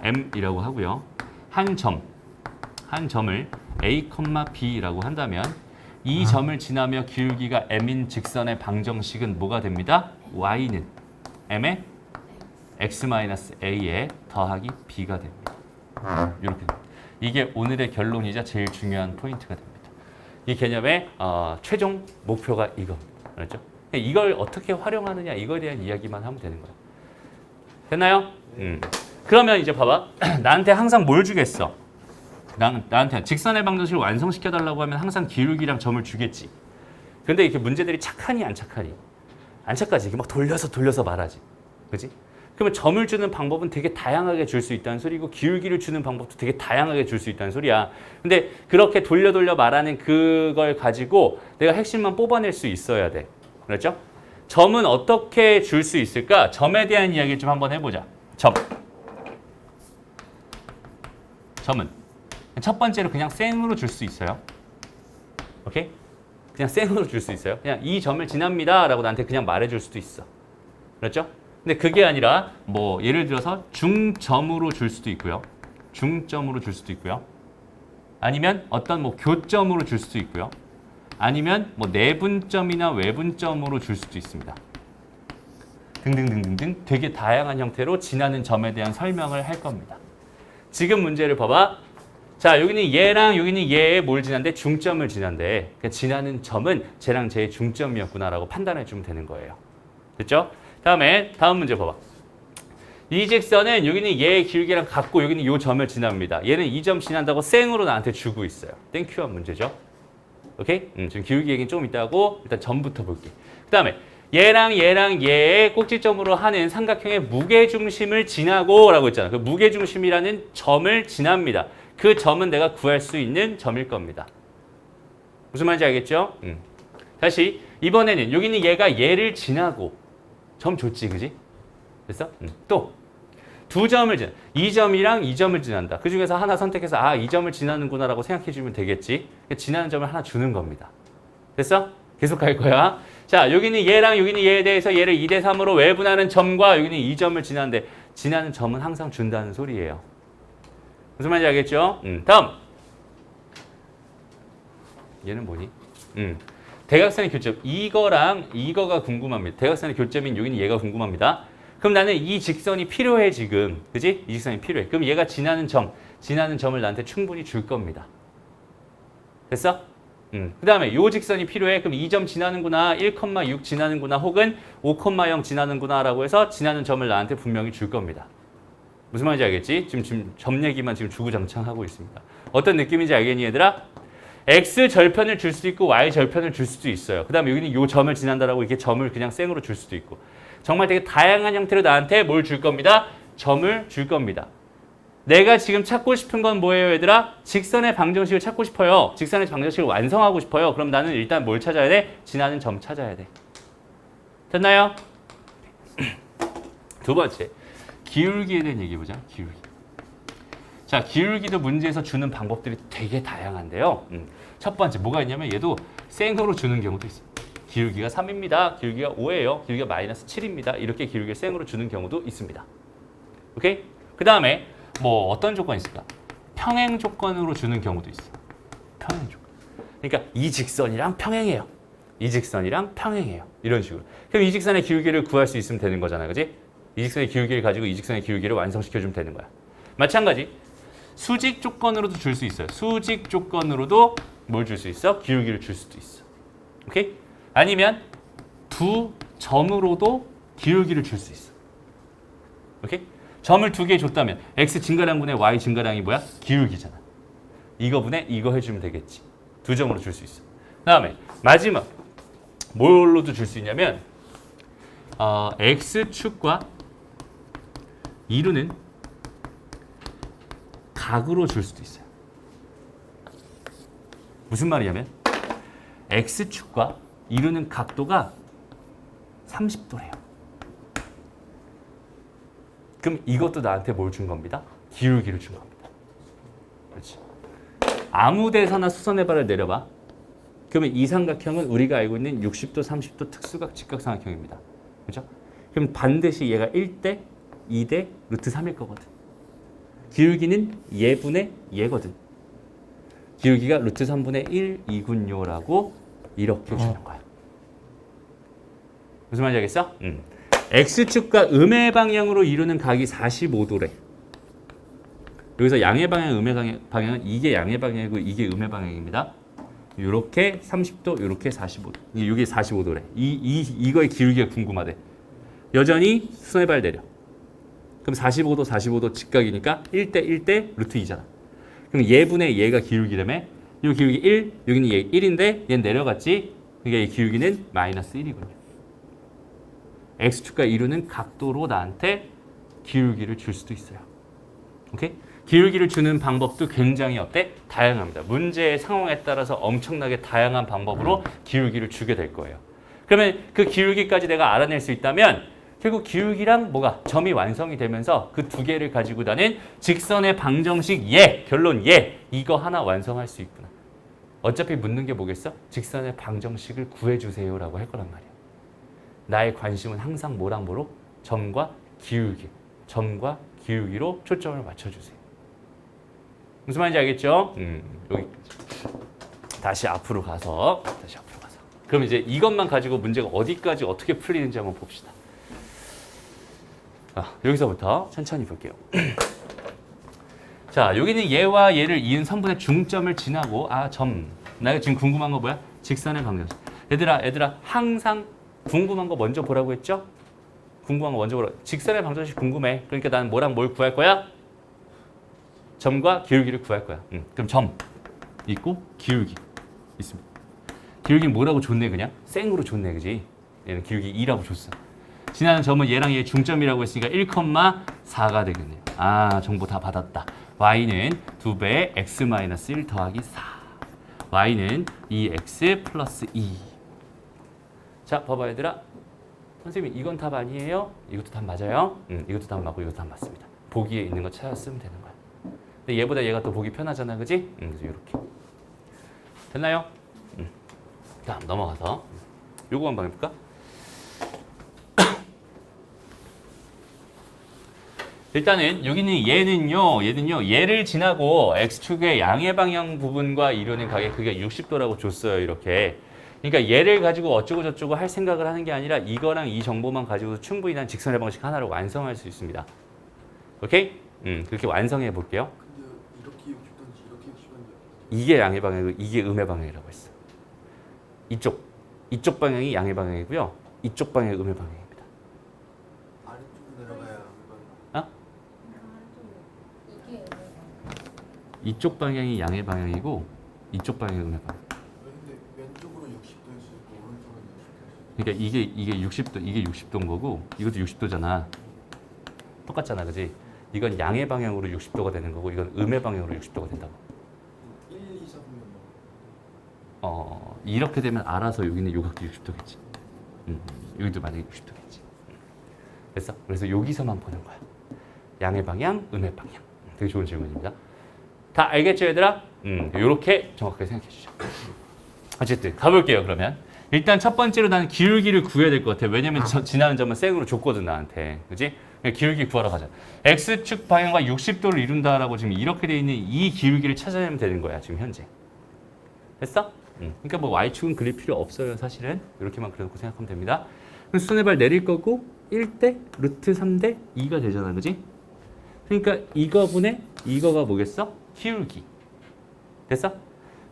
S1: m이라고 하고요. 한 점을 a, b라고 한다면 이 점을 지나며 기울기가 m인 직선의 방정식은 뭐가 됩니다? y는 m의 x-a에 더하기 b가 됩니다. 이렇게. 이게 오늘의 결론이자 제일 중요한 포인트가 됩니다. 이 개념의 최종 목표가 이겁니다. 알았죠? 이걸 어떻게 활용하느냐 이거에 대한 이야기만 하면 되는 거야. 됐나요? 그러면 이제 봐봐. 나한테 항상 뭘 주겠어? 나한테 직선의 방정식을 완성시켜달라고 하면 항상 기울기랑 점을 주겠지. 근데 이렇게 문제들이 착하니 안 착하니? 안 착하지. 이렇게 막 돌려서 말하지. 그지? 그러면 점을 주는 방법은 되게 다양하게 줄 수 있다는 소리고 기울기를 주는 방법도 되게 다양하게 줄 수 있다는 소리야. 근데 그렇게 돌려 말하는 그걸 가지고 내가 핵심만 뽑아낼 수 있어야 돼. 그렇죠? 점은 어떻게 줄 수 있을까? 점에 대한 이야기를 좀 한번 해보자. 점은 첫 번째로 그냥 생으로 줄 수 있어요. 오케이? 그냥 생으로 줄 수 있어요. 그냥 이 점을 지납니다 라고 나한테 그냥 말해줄 수도 있어. 그렇죠? 근데 그게 아니라 뭐 예를 들어서 중점으로 줄 수도 있고요. 중점으로 줄 수도 있고요. 아니면 어떤 뭐 교점으로 줄 수도 있고요. 아니면 뭐 내분점이나 외분점으로 줄 수도 있습니다. 등등등등등 되게 다양한 형태로 지나는 점에 대한 설명을 할 겁니다. 지금 문제를 봐봐. 자, 여기는 얘랑 여기는 얘에 뭘 지난데? 중점을 지난데. 그러니까 지나는 점은 쟤랑 쟤의 중점이었구나라고 판단해 주면 되는 거예요. 됐죠? 다음 문제 봐봐. 이 직선은 여기는 얘의 기울기랑 같고 여기는 이 점을 지납니다. 얘는 이 점 지난다고 생으로 나한테 주고 있어요. 땡큐한 문제죠. 오케이? 지금 기울기 얘기는 조금 이따 하고 일단 점부터 볼게. 그 다음에 얘랑 얘의 꼭지점으로 하는 삼각형의 무게중심을 지나고 라고 했잖아. 그 무게중심이라는 점을 지납니다. 그 점은 내가 구할 수 있는 점일 겁니다. 무슨 말인지 알겠죠? 다시 이번에는 여기는 얘가 얘를 지나고 점 줬지, 그지? 됐어? 또 두 점을 지나. 이 점이랑 이 점을 지난다. 그 중에서 하나 선택해서 아, 이 점을 지나는구나라고 생각해 주면 되겠지. 지나는 점을 하나 주는 겁니다. 됐어? 계속 갈 거야. 자, 여기는 얘랑 여기는 얘에 대해서 얘를 2대 3으로 외분하는 점과 여기는 이 점을 지나는데 지나는 점은 항상 준다는 소리예요. 무슨 말인지 알겠죠? 다음. 얘는 뭐니? 대각선의 교점. 이거랑 이거가 궁금합니다. 대각선의 교점인 여기는 얘가 궁금합니다. 그럼 나는 이 직선이 필요해 지금. 그지? 이 직선이 필요해. 그럼 얘가 지나는 점을 나한테 충분히 줄 겁니다. 됐어? 그 다음에 요 직선이 필요해. 그럼 2점 지나는구나, 1,6 지나는구나, 혹은 5,0 지나는구나 라고 해서 지나는 점을 나한테 분명히 줄 겁니다. 무슨 말인지 알겠지? 지금 점 얘기만 지금 주구장창하고 있습니다. 어떤 느낌인지 알겠니 얘들아? x 절편을 줄 수도 있고 y 절편을 줄 수도 있어요. 그 다음에 여기는 요 점을 지난다라고 이렇게 점을 그냥 생으로 줄 수도 있고. 정말 되게 다양한 형태로 나한테 뭘 줄 겁니다? 점을 줄 겁니다. 내가 지금 찾고 싶은 건 뭐예요, 얘들아? 직선의 방정식을 찾고 싶어요. 직선의 방정식을 완성하고 싶어요. 그럼 나는 일단 뭘 찾아야 돼? 지나는 점 찾아야 돼. 됐나요? 두 번째, 기울기에 대한 얘기 보자. 기울기. 자, 기울기도 문제에서 주는 방법들이 되게 다양한데요. 첫 번째, 뭐가 있냐면 얘도 생으로 주는 경우도 있습니다. 기울기가 3입니다. 기울기가 5예요. 기울기가 마이너스 7입니다. 이렇게 기울기를 생으로 주는 경우도 있습니다. 오케이? 그 다음에 뭐 어떤 조건이 있을까? 평행 조건으로 주는 경우도 있어. 평행 조건. 그러니까 이 직선이랑 평행해요. 이 직선이랑 평행해요. 이런 식으로. 그럼 이 직선의 기울기를 구할 수 있으면 되는 거잖아. 그지? 이 직선의 기울기를 가지고 이 직선의 기울기를 완성시켜주면 되는 거야. 마찬가지. 수직 조건으로도 줄 수 있어요. 수직 조건으로도 뭘 줄 수 있어? 기울기를 줄 수도 있어. 오케이? 아니면 두 점으로도 기울기를 줄 수 있어. 오케이? 점을 두 개 줬다면 x 증가량분의 y 증가량이 뭐야? 기울기잖아. 이거분의 이거 해주면 되겠지. 두 점으로 줄 수 있어. 다음에 마지막 뭘로도 줄 수 있냐면 x축과 이루는 각으로 줄 수도 있어요. 무슨 말이냐면 x축과 이루는 각도가 30도래요. 그럼 이것도 나한테 뭘 준 겁니다? 기울기를 준 겁니다. 그렇지. 아무 데서나 수선해발을 내려봐. 그러면 이 삼각형은 우리가 알고 있는 60도, 30도 특수각 직각삼각형입니다. 그렇죠? 그럼 반드시 얘가 1대 2대 루트 3일 거거든. 기울기는 얘분의 얘거든. 기울기가 루트 3분의 1 이군요라고 이렇게 주는 거야. 무슨 말인지 알겠어? X축과 음의 방향으로 이루는 각이 45도래. 여기서 양의 방향, 음의 방향은 이게 양의 방향이고 이게 음의 방향입니다. 이렇게 30도, 이렇게 45도. 이게 45도래. 이거의 기울기가 궁금하대. 여전히 수선해발 내려. 그럼 45도, 45도 직각이니까 1대 1대 루트 2잖아. 그럼 얘분의 얘가 기울기라며. 이 기울기 1, 여기는 얘 1인데 얘는 내려갔지. 그러니까 이 기울기는 마이너스 1이군요. X축과 이루는 각도로 나한테 기울기를 줄 수도 있어요. 오케이? 기울기를 주는 방법도 굉장히 어때? 다양합니다. 문제의 상황에 따라서 엄청나게 다양한 방법으로 기울기를 주게 될 거예요. 그러면 그 기울기까지 내가 알아낼 수 있다면 결국 기울기랑 뭐가? 점이 완성이 되면서 그 두 개를 가지고 나는 직선의 방정식 예, 결론 예, 이거 하나 완성할 수 있구나. 어차피 묻는 게 뭐겠어? 직선의 방정식을 구해주세요라고 할 거란 말이야. 나의 관심은 항상 뭐랑 뭐로? 점과 기울기. 점과 기울기로 초점을 맞춰주세요. 무슨 말인지 알겠죠? 여기 다시 앞으로 가서. 그럼 이제 이것만 가지고 문제가 어디까지 어떻게 풀리는지 한번 봅시다. 여기서부터 천천히 볼게요. 자, 여기는 얘와 얘를 이은 선분의 중점을 지나고 점. 나 지금 궁금한 거 뭐야? 직선의 방정식. 얘들아 항상 궁금한 거 먼저 보라고 했죠? 궁금한 거 먼저 보라고. 직선의 방정식 궁금해. 그러니까 나는 뭐랑 뭘 구할 거야? 점과 기울기를 구할 거야. 그럼 점 있고 기울기 있습니다. 기울기는 뭐라고 줬네 그냥? 생으로 줬네 그지? 얘는 기울기 2라고 줬어. 지나는 점은 얘랑 얘 중점이라고 했으니까 1,4가 되겠네요. 정보 다 받았다. y는 2배 x-1 더하기 4. y는 2x 플러스 2. 자, 봐봐 얘들아. 선생님 이건 답 아니에요? 이것도 답 맞아요? 이것도 답 맞고 이것도 답 맞습니다. 보기에 있는 거 찾았으면 되는 거야. 근데 얘보다 얘가 또 보기 편하잖아, 그지? 그래서 이렇게 됐나요? 다음 넘어가서 요거 한번 해볼까? 일단은 여기는 얘는요 얘를 지나고 x축의 양의 방향 부분과 이루는 각의 크기가 60도라고 줬어요. 이렇게 그러니까 얘를 가지고 어쩌고 저쩌고 할 생각을 하는 게 아니라 이거랑 이 정보만 가지고 충분히 난 직선의 방식 하나를 완성할 수 있습니다. 오케이? 그렇게 완성해 볼게요.
S4: 근데 이렇게 60도인지 이렇게 60도인지
S1: 이게 양의 방향이고 이게 음의 방향이라고 했어. 이쪽 방향이 양의 방향이고요. 이쪽 방향이 음의 방향입니다.
S4: 아래쪽으로 내려가야
S1: 어?
S3: 이게
S1: 이쪽 방향이 양의 방향이고 이쪽 방향이 음의 방향.
S4: 근데 왼쪽으로 60도일 수 있고 오른쪽은 60도일 수 있고
S1: 그러니까 이게 60도, 이게 60도인 거고 이것도 60도잖아. 똑같잖아, 그지? 이건 양의 방향으로 60도가 되는 거고 이건 음의 방향으로 60도가 된다고.
S4: 1, 2, 4 보면
S1: 이렇게 되면 알아서 여기는 요각도 60도겠지. 여기도 만약에 60도겠지. 됐어? 그래서 여기서만 보는 거야. 양의 방향, 음의 방향. 되게 좋은 질문입니다. 다 알겠죠, 얘들아? 요렇게 정확하게 생각해 주죠. 어쨌든 가볼게요, 그러면. 일단 첫 번째로 나는 기울기를 구해야 될 것 같아. 왜냐면 지나는 점은 생으로 줬거든, 나한테. 그지? 기울기 구하러 가자. X축 방향과 60도를 이룬다라고 지금 이렇게 돼 있는 이 기울기를 찾아내면 되는 거야, 지금 현재. 됐어? 그러니까 뭐 Y축은 그릴 필요 없어요, 사실은. 이렇게만 그려놓고 생각하면 됩니다. 그럼 수선의 발 내릴 거고 1대 루트 3대 2가 되잖아, 그지? 그러니까 이거분의 이거가 뭐겠어? 기울기. 됐어?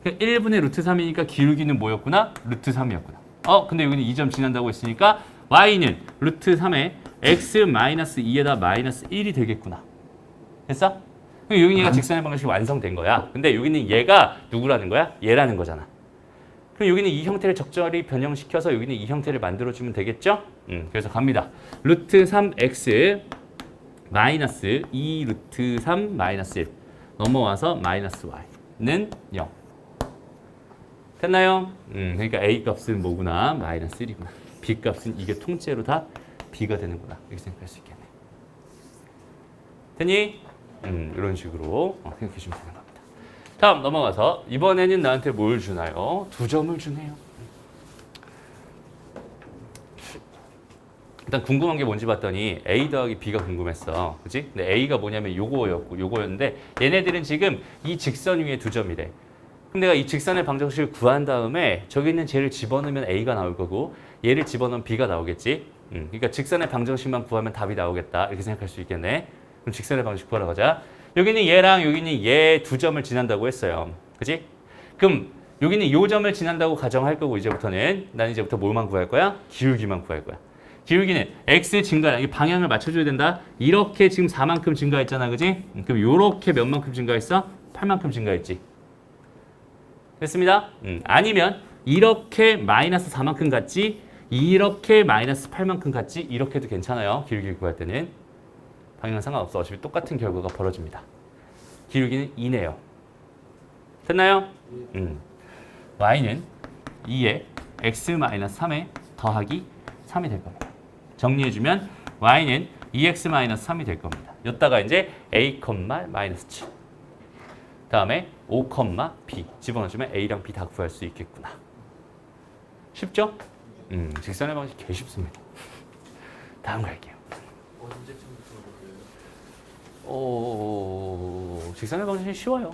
S1: 그러니까 1분의 루트 3이니까 기울기는 뭐였구나? 루트 3이었구나. 근데 여기는 2점 지난다고 했으니까 y는 루트 3에 x-2에다 마이너스 1이 되겠구나. 됐어? 그럼 여기는 얘가 직선의 방식이 완성된 거야. 근데 여기는 얘가 누구라는 거야? 얘라는 거잖아. 그럼 여기는 이 형태를 적절히 변형시켜서 여기는 이 형태를 만들어주면 되겠죠? 그래서 갑니다. 루트 3x 마이너스 2 루트 3 마이너스 1 넘어와서 마이너스 y는 0. 됐나요? 그러니까 a 값은 뭐구나? 마이너스 1이구나. b 값은 이게 통째로 다 b가 되는구나. 이렇게 생각할 수 있겠네. 됐니? 이런 식으로 생각해 주면 되는 겁니다. 다음 넘어가서 이번에는 나한테 뭘 주나요? 2점을 주네요. 일단 궁금한 게 뭔지 봤더니 a 더하기 b가 궁금했어. 그치? 근데 a가 뭐냐면 요거였는데 얘네들은 지금 이 직선 위에 2점이래. 그럼 내가 이 직선의 방정식을 구한 다음에 저기 있는 쟤를 집어넣으면 a가 나올 거고 얘를 집어넣으면 b가 나오겠지. 그러니까 직선의 방정식만 구하면 답이 나오겠다. 이렇게 생각할 수 있겠네. 그럼 직선의 방정식 구하러 가자. 여기는 얘랑 여기는 얘 2점을 지난다고 했어요. 그치? 그럼 여기는 요 점을 지난다고 가정할 거고 이제부터는 난 이제부터 뭘만 구할 거야? 기울기만 구할 거야. 기울기는 x 증가량, 이 방향을 맞춰줘야 된다. 이렇게 지금 4만큼 증가했잖아, 그지? 그럼 요렇게 몇 만큼 증가했어? 8만큼 증가했지. 됐습니다. 아니면 이렇게 마이너스 4만큼 갔지, 이렇게 마이너스 8만큼 갔지, 이렇게도 괜찮아요. 기울기 구할 때는. 방향은 상관없어. 어차피 똑같은 결과가 벌어집니다. 기울기는 2네요. 됐나요? y는 2에 x-3에 더하기 3이 될 겁니다. 정리해주면 y는 2x-3이 될 겁니다. 여기다가 이제 a, 마이너스 7. 다음에 5, b 집어넣어주면 a랑 b 다 구할 수 있겠구나. 쉽죠? 직선의 방식 개 쉽습니다. 다음 갈게요.
S4: 언제쯤부터 그래요?
S1: 직선의 방식이 쉬워요.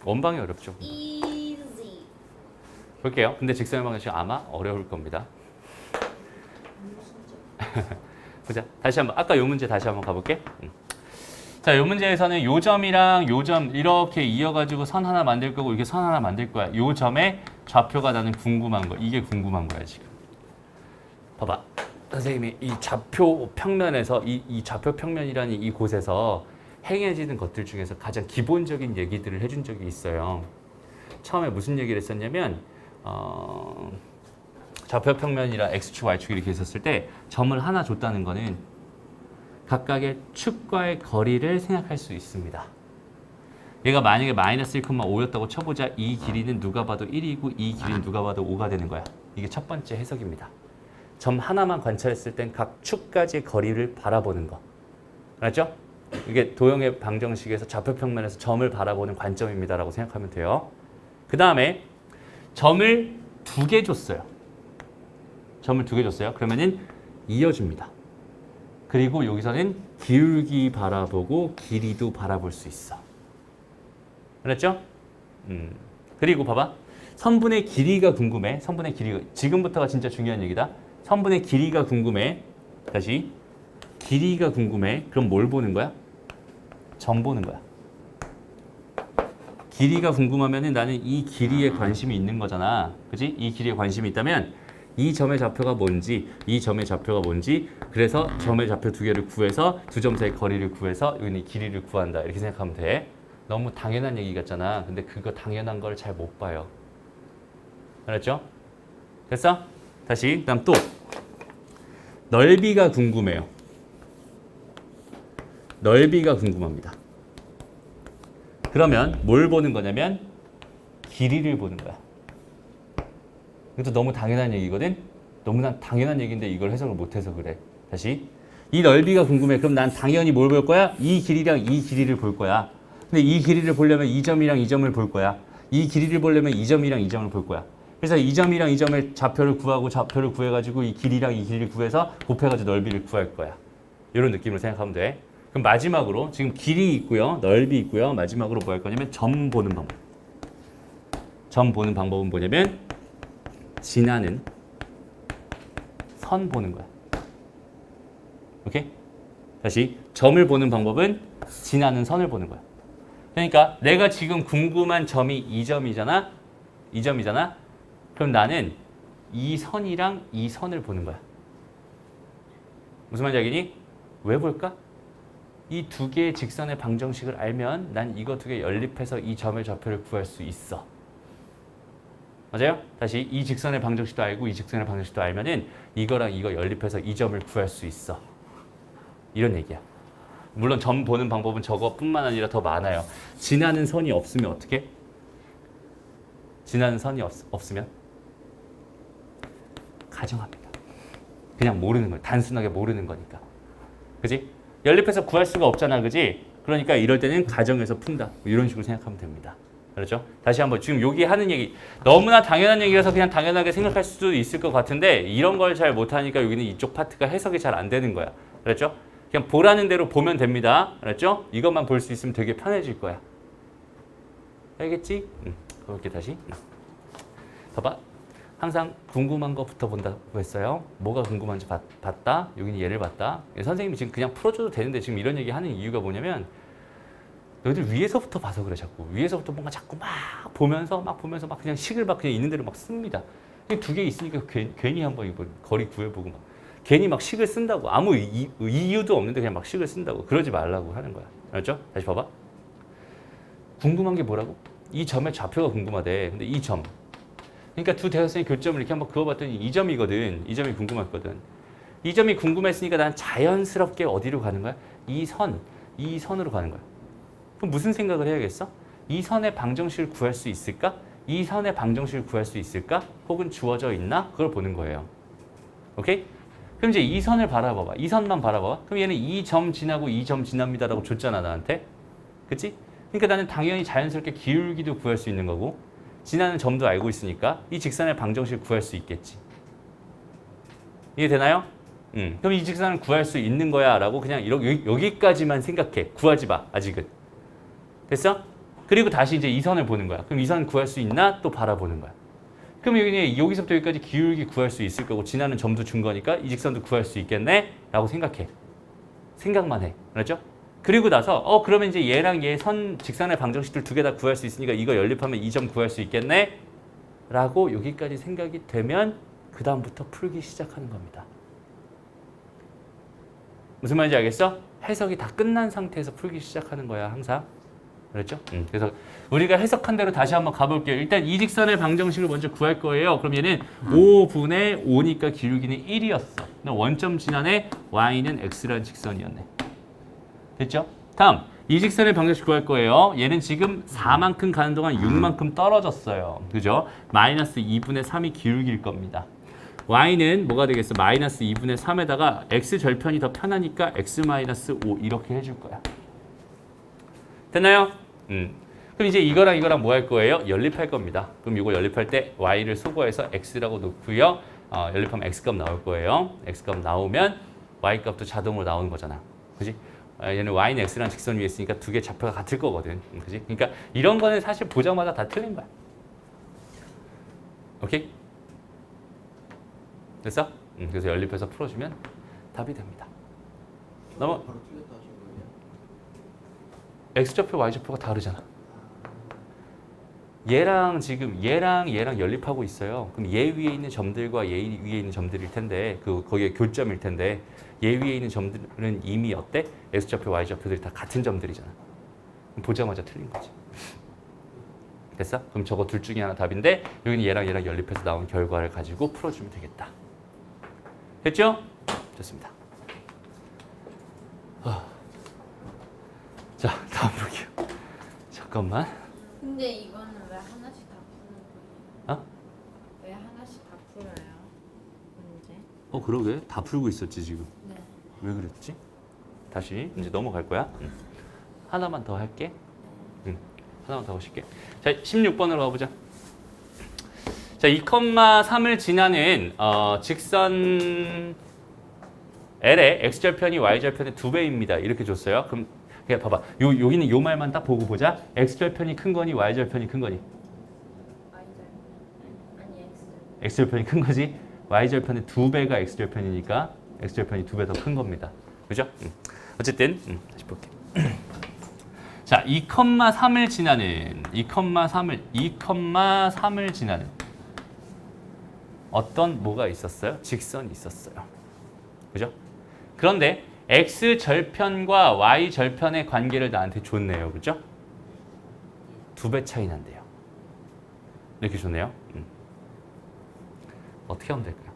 S1: 원방이 어렵죠.
S3: easy.
S1: 볼게요. 근데 직선의 방식 아마 어려울 겁니다. 보자. 다시 한번 아까 요 문제 다시 한번 가볼게. 자, 요 문제에서는 요 점이랑 요 점 이렇게 이어가지고 선 하나 만들 거고 이렇게 선 하나 만들 거야. 요 점의 좌표가 나는 궁금한 거. 이게 궁금한 거야 지금. 봐봐. 선생님이 이 좌표 평면에서 이 좌표 평면이라는 이 곳에서 행해지는 것들 중에서 가장 기본적인 얘기들을 해준 적이 있어요. 처음에 무슨 얘기를 했었냐면 좌표 평면이랑 x축, y축 이렇게 있었을 때 점을 하나 줬다는 거는 각각의 축과의 거리를 생각할 수 있습니다. 얘가 만약에 마이너스 1,5였다고 쳐보자. 이 길이는 누가 봐도 1이고 이 길이는 누가 봐도 5가 되는 거야. 이게 첫 번째 해석입니다. 점 하나만 관찰했을 땐 각 축까지의 거리를 바라보는 거. 알았죠? 이게 도형의 방정식에서 좌표 평면에서 점을 바라보는 관점입니다라고 생각하면 돼요. 그 다음에 점을 2개 줬어요. 점을 2개 줬어요. 그러면은 이어줍니다. 그리고 여기서는 기울기 바라보고 길이도 바라볼 수 있어. 알았죠? 그리고 봐봐. 선분의 길이가 궁금해. 선분의 길이가 지금부터가 진짜 중요한 얘기다. 선분의 길이가 궁금해. 다시 길이가 궁금해. 그럼 뭘 보는 거야? 점 보는 거야. 길이가 궁금하면은 나는 이 길이에 관심이 있는 거잖아. 그지? 이 길이에 관심이 있다면 이 점의 좌표가 뭔지, 이 점의 좌표가 뭔지, 그래서 점의 좌표 두 개를 구해서 두 점 사이 거리를 구해서 여기는 길이를 구한다. 이렇게 생각하면 돼. 너무 당연한 얘기 같잖아. 근데 그거 당연한 걸 잘 못 봐요. 알았죠? 됐어? 다시. 그다음 또 넓이가 궁금해요. 넓이가 궁금합니다. 그러면 뭘 보는 거냐면 길이를 보는 거야. 이것도 너무 당연한 얘기거든. 너무나 당연한 얘기인데 이걸 해석을 못해서 그래. 다시. 이 넓이가 궁금해. 그럼 난 당연히 뭘 볼 거야? 이 길이랑 이 길이를 볼 거야. 근데 이 길이를 보려면 이 점이랑 이 점을 볼 거야. 이 길이를 보려면 이 점이랑 이 점을 볼 거야. 그래서 이 점이랑 이 점의 좌표를 구하고 좌표를 구해가지고 이 길이랑 이 길이를 구해서 곱해가지고 넓이를 구할 거야. 이런 느낌으로 생각하면 돼. 그럼 마지막으로 지금 길이 있고요. 넓이 있고요. 마지막으로 뭐 할 거냐면 점 보는 방법. 점 보는 방법은 뭐냐면 지나는 선 보는 거야. 오케이? 다시 점을 보는 방법은 지나는 선을 보는 거야. 그러니까 내가 지금 궁금한 점이 이 점이잖아. 이 점이잖아. 그럼 나는 이 선이랑 이 선을 보는 거야. 무슨 말인지 알겠니? 왜 볼까? 이 두 개의 직선의 방정식을 알면 난 이거 두 개 연립해서 이 점의 좌표를 구할 수 있어. 맞아요? 다시 이 직선의 방정식도 알고 이 직선의 방정식도 알면은 이거랑 이거 연립해서 이 점을 구할 수 있어. 이런 얘기야. 물론 점 보는 방법은 저거뿐만 아니라 더 많아요. 지나는 선이 없으면 어떻게? 지나는 선이 없으면 가정합니다. 그냥 모르는 거야. 단순하게 모르는 거니까. 그지? 연립해서 구할 수가 없잖아. 그지? 그러니까 이럴 때는 가정에서 푼다. 이런 식으로 생각하면 됩니다. 그렇죠? 다시 한번 지금 여기 하는 얘기 너무나 당연한 얘기라서 그냥 당연하게 생각할 수도 있을 것 같은데 이런 걸 잘 못하니까 여기는 이쪽 파트가 해석이 잘 안 되는 거야. 그렇죠? 그냥 보라는 대로 보면 됩니다. 알았죠? 이것만 볼 수 있으면 되게 편해질 거야. 알겠지? 그렇게 다시. 봐봐. 항상 궁금한 거부터 본다고 했어요. 뭐가 궁금한지 봤다. 여기는 얘를 봤다. 선생님이 지금 그냥 풀어줘도 되는데 지금 이런 얘기 하는 이유가 뭐냐면 너희들 위에서부터 봐서 그래. 자꾸 위에서부터 뭔가 자꾸 막 보면서 막 그냥 식을 막 그냥 있는 대로 막 씁니다. 두 개 있으니까 괜히 한번 이거 거리 구해보고 막 괜히 막 식을 쓴다고. 아무 이유도 없는데 그냥 막 식을 쓴다고. 그러지 말라고 하는 거야. 알았죠? 다시 봐봐. 궁금한 게 뭐라고? 이 점의 좌표가 궁금하대. 근데 이 점. 그러니까 두 대각선의 교점을 이렇게 한번 그어봤더니 이 점이거든. 이 점이 궁금했거든. 이 점이 궁금했으니까 난 자연스럽게 어디로 가는 거야? 이 선으로 가는 거야. 그럼 무슨 생각을 해야겠어? 이 선의 방정식을 구할 수 있을까? 이 선의 방정식을 구할 수 있을까? 혹은 주어져 있나? 그걸 보는 거예요. 오케이? 그럼 이제 이 선을 바라봐봐. 이 선만 바라봐봐. 그럼 얘는 이 점 지나고 이 점 지납니다라고 줬잖아, 나한테. 그치? 그러니까 나는 당연히 자연스럽게 기울기도 구할 수 있는 거고 지나는 점도 알고 있으니까 이 직선의 방정식을 구할 수 있겠지. 이해되나요? 그럼 이 직선을 구할 수 있는 거야 라고 그냥 여기까지만 생각해. 구하지 마, 아직은. 됐어? 그리고 다시 이제 이 선을 보는 거야. 그럼 이 선 구할 수 있나? 또 바라보는 거야. 그럼 여기서부터 여기까지 기울기 구할 수 있을 거고 지나는 점도 준 거니까 이 직선도 구할 수 있겠네? 라고 생각해. 생각만 해. 알았죠? 그리고 나서 그러면 이제 얘랑 얘 선 직선의 방정식들 두 개 다 구할 수 있으니까 이거 연립하면 이 점 구할 수 있겠네? 라고 여기까지 생각이 되면 그 다음부터 풀기 시작하는 겁니다. 무슨 말인지 알겠어? 해석이 다 끝난 상태에서 풀기 시작하는 거야, 항상. 그렇죠? 그래서 우리가 해석한 대로 다시 한번 가볼게요. 일단 이 직선의 방정식을 먼저 구할 거예요. 그럼 얘는 5분의 5니까 기울기는 1이었어. 원점 지난에 y는 x라는 직선이었네. 됐죠? 다음 이 직선의 방정식 구할 거예요. 얘는 지금 4만큼 가는 동안 6만큼 떨어졌어요. 그죠? 마이너스 2분의 3이 기울기일 겁니다. y는 뭐가 되겠어? 마이너스 2분의 3에다가 x 절편이 더 편하니까 x 마이너스 5 이렇게 해줄 거야. 됐나요? 그럼 이제 이거랑 뭐 할 거예요? 연립할 겁니다. 그럼 이거 연립할 때 y를 수거해서 x라고 놓고요. 연립하면 x값 나올 거예요. x값 나오면 y값도 자동으로 나오는 거잖아. 그지? 얘는 y는 x라는 직선 위에 있으니까 두 개 좌표가 같을 거거든. 그지? 그러니까 이런 거는 사실 보자마자 다 틀린 거야. 오케이? 됐어? 그래서 연립해서 풀어주면 답이 됩니다. 넘어.
S4: 바로 틀렸다 하신 거예요?
S1: x좌표, y좌표가 다르잖아. 얘랑 얘랑 연립하고 있어요. 그럼 얘 위에 있는 점들과 얘 위에 있는 점들일 텐데 거기에 교점일 텐데 얘 위에 있는 점들은 이미 어때? x좌표, y좌표들이 다 같은 점들이잖아. 그럼 보자마자 틀린 거지. 됐어? 그럼 저거 둘 중에 하나 답인데 여기는 얘랑 연립해서 나온 결과를 가지고 풀어주면 되겠다. 됐죠? 좋습니다. 자, 다음 볼게요. 잠깐만.
S3: 근데 이거는 왜 하나씩 다 푸는 거예요?
S1: 어?
S3: 왜 하나씩 다 풀어요? 문제?
S1: 그러게. 다 풀고 있었지, 지금.
S3: 네.
S1: 왜 그랬지? 다시 이제 넘어갈 거야. 하나만 더 할게. 하나만 더 하실게. 자, 16번으로 가보자. 자, 2,3을 지나는 직선 L의 x절편이 y절편의 2배입니다. 이렇게 줬어요. 그럼 그냥 봐봐. 여기는 요 말만 딱 보고 보자. x절편이 큰 거니 y절편이 큰 거니?
S3: Y절. 아니 X절.
S1: x절편이 큰 거지. y절편의 2배가 x절편이니까 x절편이 2배 더 큰 겁니다. 그죠? 어쨌든 다시 볼게. 자, 2,3을 지나는 2,3을 지나는 어떤 뭐가 있었어요? 직선이 있었어요. 그죠? 그런데 x절편과 y절편의 관계를 나한테 줬네요. 그죠? 2배 차이 난대요. 이렇게 줬네요. 어떻게 하면 될까요?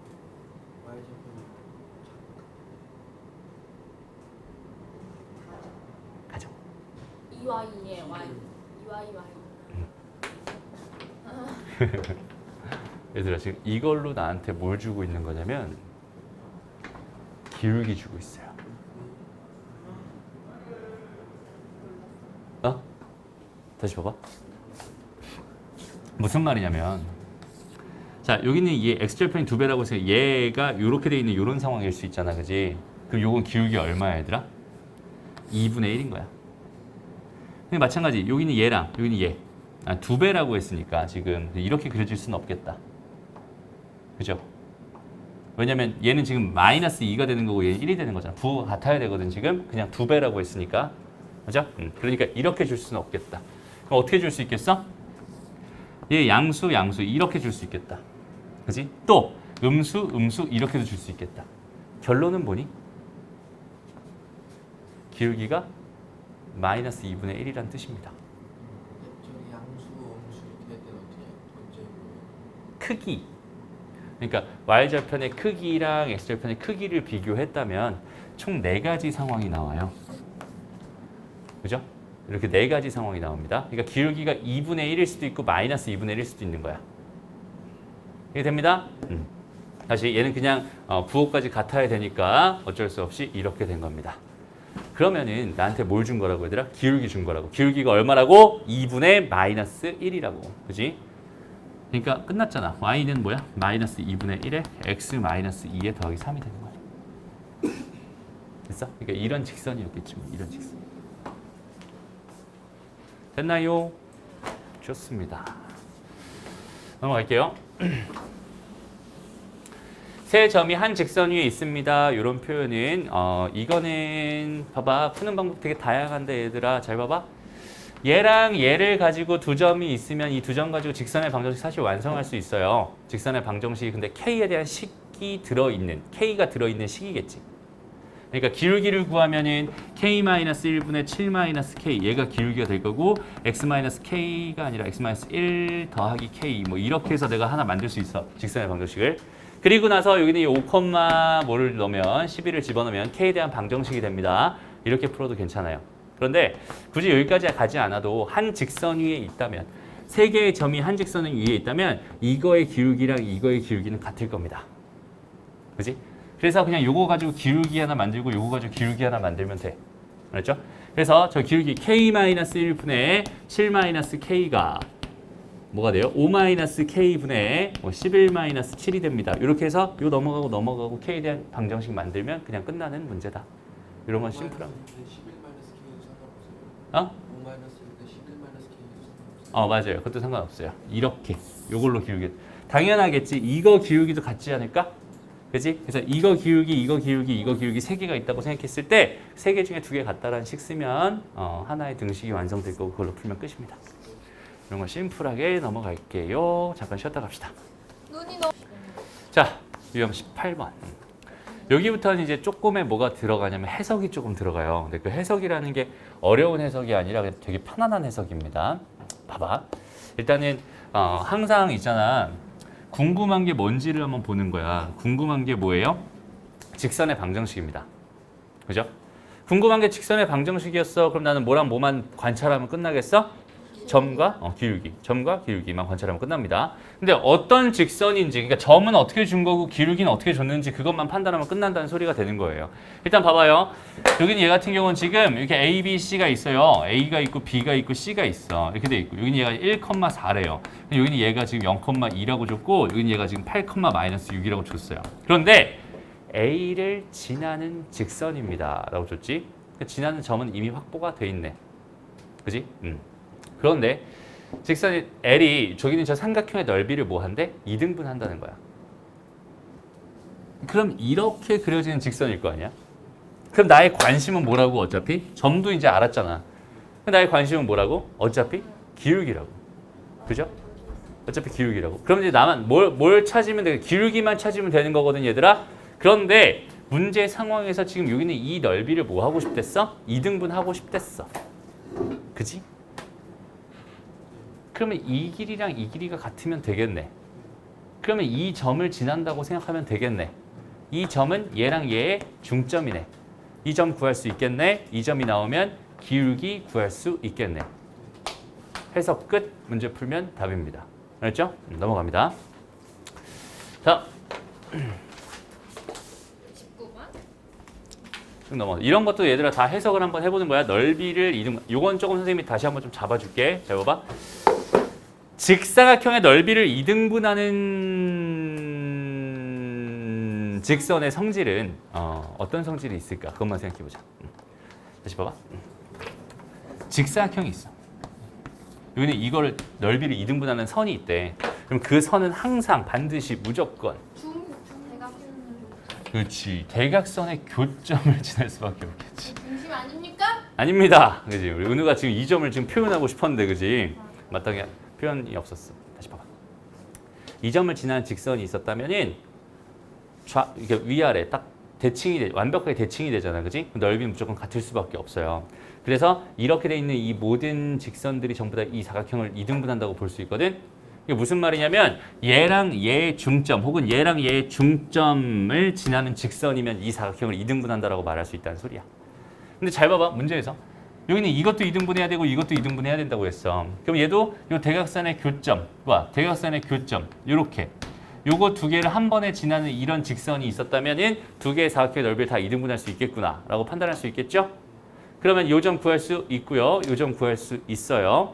S1: 가죠.
S3: 2Y에 Y. 2Y Y.
S1: 얘들아, 지금 이걸로 나한테 뭘 주고 있는 거냐면 기울기 주고 있어요. 다시 봐봐. 무슨 말이냐면, 자, 여기는 얘 x절편이 2배라고 해서 얘가 이렇게 돼 있는 이런 상황일 수 있잖아, 그지? 그럼 요건 기울기 얼마야, 얘들아? 2분의 1인 거야. 근데 마찬가지, 여기는 얘랑 여기는 얘 2배라고 했으니까 지금 이렇게 그려질 수는 없겠다. 그죠? 왜냐면 얘는 지금 마이너스 2가 되는 거고 얘는 1이 되는 거잖아. 부호가 같아야 되거든, 지금. 그냥 2배라고 했으니까. 그죠? 그러니까 이렇게 줄 수는 없겠다. 그럼 어떻게 줄 수 있겠어? 얘 양수 이렇게 줄 수 있겠다. 그지? 또 음수 이렇게도 줄 수 있겠다. 결론은 뭐니? 기울기가 마이너스 2분의 1이란 뜻입니다.
S4: 저기 양수, 음수 이렇게 할 때는 어떻게 번째
S1: 크기. 그러니까 y절편의 크기랑 x절편의 크기를 비교했다면 총 4가지 상황이 나와요. 그죠? 이렇게 4가지 상황이 나옵니다. 그러니까 기울기가 2분의 1일 수도 있고 마이너스 2분의 1일 수도 있는 거야. 이게 됩니다? 다시 얘는 그냥 부호까지 같아야 되니까 어쩔 수 없이 이렇게 된 겁니다. 그러면은 나한테 뭘 준 거라고 얘들아? 기울기 준 거라고. 기울기가 얼마라고? 2분의 마이너스 1이라고. 그지? 그러니까 끝났잖아. y는 뭐야? 마이너스 2분의 1에 x 마이너스 2에 더하기 3이 되는 거야. 됐어? 그러니까 이런 직선이었겠지 뭐. 이런 직선. 됐나요? 좋습니다. 넘어갈게요. 세 점이 한 직선 위에 있습니다. 이런 표현은 이거는 봐봐. 푸는 방법 되게 다양한데 얘들아 잘 봐봐. 얘랑 얘를 가지고 두 점이 있으면 이 두 점 가지고 직선의 방정식 사실 완성할 수 있어요. 직선의 방정식이 근데 K에 대한 식이 들어있는 K가 들어있는 식이겠지. 그러니까 기울기를 구하면은 K-1분의 7-K 얘가 기울기가 될 거고 X-K가 아니라 X-1 더하기 K 뭐 이렇게 해서 내가 하나 만들 수 있어. 직선의 방정식을. 그리고 나서 여기는 이 5, 뭐를 넣으면 11을 집어넣으면 K에 대한 방정식이 됩니다. 이렇게 풀어도 괜찮아요. 그런데 굳이 여기까지 가지 않아도 한 직선 위에 있다면 세 개의 점이 한 직선 위에 있다면 이거의 기울기랑 이거의 기울기는 같을 겁니다. 그지? 그래서 그냥 요거 가지고 기울기 하나 만들고 요거 가지고 기울기 하나 만들면 돼. 알았죠? 그래서 저 기울기 K-1분의 7-K가 뭐가 돼요? 5-K분의 11-7이 됩니다. 이렇게 해서 요 넘어가고 K에 대한 방정식 만들면 그냥 끝나는 문제다. 이런 건 심플한.
S4: 11-K도 상관없어요.
S1: 어?
S4: 5-1대 11-K도 상관없어요.
S1: 맞아요. 그것도 상관없어요. 이렇게 요걸로 기울기. 당연하겠지. 이거 기울기도 같지 않을까? 그지? 그래서 이거 기울기, 이거 기울기, 이거 기울기 세 개가 있다고 생각했을 때 세 개 중에 두 개 같다라는 식 쓰면 하나의 등식이 완성될 거고 그걸로 풀면 끝입니다. 이런 거 심플하게 넘어갈게요. 잠깐 쉬었다 갑시다.
S3: 눈이 너무
S1: 자, 유형 18번. 여기부터는 이제 조금의 뭐가 들어가냐면 해석이 조금 들어가요. 근데 그 해석이라는 게 어려운 해석이 아니라 그냥 되게 편안한 해석입니다. 봐봐. 일단은 항상 있잖아. 궁금한 게 뭔지를 한번 보는 거야. 궁금한 게 뭐예요? 직선의 방정식입니다. 그죠? 궁금한 게 직선의 방정식이었어. 그럼 나는 뭐만 관찰하면 끝나겠어? 점과 기울기, 점과 기울기만 관찰하면 끝납니다. 근데 어떤 직선인지, 그러니까 점은 어떻게 준 거고 기울기는 어떻게 줬는지 그것만 판단하면 끝난다는 소리가 되는 거예요. 일단 봐봐요. 여기는 얘 같은 경우는 지금 이렇게 A, B, C가 있어요. A가 있고 B가 있고 C가 있어. 이렇게 돼 있고 여기는 얘가 1,4래요. 여기는 얘가 지금 0,2라고 줬고 여기는 얘가 지금 8,-6이라고 줬어요. 그런데 A를 지나는 직선입니다. 라고 줬지. 지나는 점은 이미 확보가 돼 있네. 그지? 그런데 직선이 L이 저기는 저 삼각형의 넓이를 뭐 한대? 2등분 한다는 거야. 그럼 이렇게 그려지는 직선일 거 아니야? 그럼 나의 관심은 뭐라고 어차피? 점도 이제 알았잖아. 그럼 나의 관심은 뭐라고? 어차피 기울기라고. 그죠? 어차피 기울기라고. 그럼 이제 나만 뭘 찾으면 돼? 기울기만 찾으면 되는 거거든, 얘들아. 그런데 문제 상황에서 지금 여기는 이 넓이를 뭐 하고 싶댔어? 2등분 하고 싶댔어. 그지? 그러면 이 길이랑 이 길이가 같으면 되겠네. 그러면 이 점을 지난다고 생각하면 되겠네. 이 점은 얘랑 얘의 중점이네. 이 점 구할 수 있겠네. 이 점이 나오면 기울기 구할 수 있겠네. 해석 끝. 문제 풀면 답입니다. 알았죠? 넘어갑니다. 자,
S3: 19번?
S1: 쭉 넘어. 이런 것도 얘들아 다 해석을 한번 해보는 거야. 넓이를 이등. 요건 조금 선생님이 다시 한번 좀 잡아줄게. 잘 봐봐. 직사각형의 넓이를 2등분하는 직선의 성질은 어떤 성질이 있을까? 그것만 생각해보자. 다시 봐봐. 직사각형이 있어. 여기는 이거를 넓이를 2등분하는 선이 있대. 그럼 그 선은 항상 반드시 무조건 그렇지. 대각선의 교점을 지날 수밖에 없겠지.
S3: 중심 아닙니까?
S1: 아닙니다. 그지? 우리 은우가 지금 이 점을 지금 표현하고 싶었는데, 그지? 마땅히 표현이 없었어. 다시 봐봐. 이 점을 지나는 직선이 있었다면은 이게 위아래 딱 완벽하게 대칭이 되잖아, 그지? 넓이는 무조건 같을 수밖에 없어요. 그래서 이렇게 돼 있는 이 모든 직선들이 전부 다 이 사각형을 2등분한다고 볼 수 있거든. 이게 무슨 말이냐면 얘랑 얘의 중점 혹은 얘랑 얘의 중점을 지나는 직선이면 이 사각형을 2등분한다라고 말할 수 있다는 소리야. 근데 잘 봐봐, 문제에서 여기는 이것도 2등분해야 되고 이것도 2등분해야 된다고 했어. 그럼 얘도 이 대각선의 교점과 대각선의 교점 요렇게 요거 두 개를 한 번에 지나는 이런 직선이 있었다면은 두 개의 사각형의 넓이를 다 2등분할 수 있겠구나라고 판단할 수 있겠죠? 그러면 요 점 구할 수 있고요. 요 점 구할 수 있어요.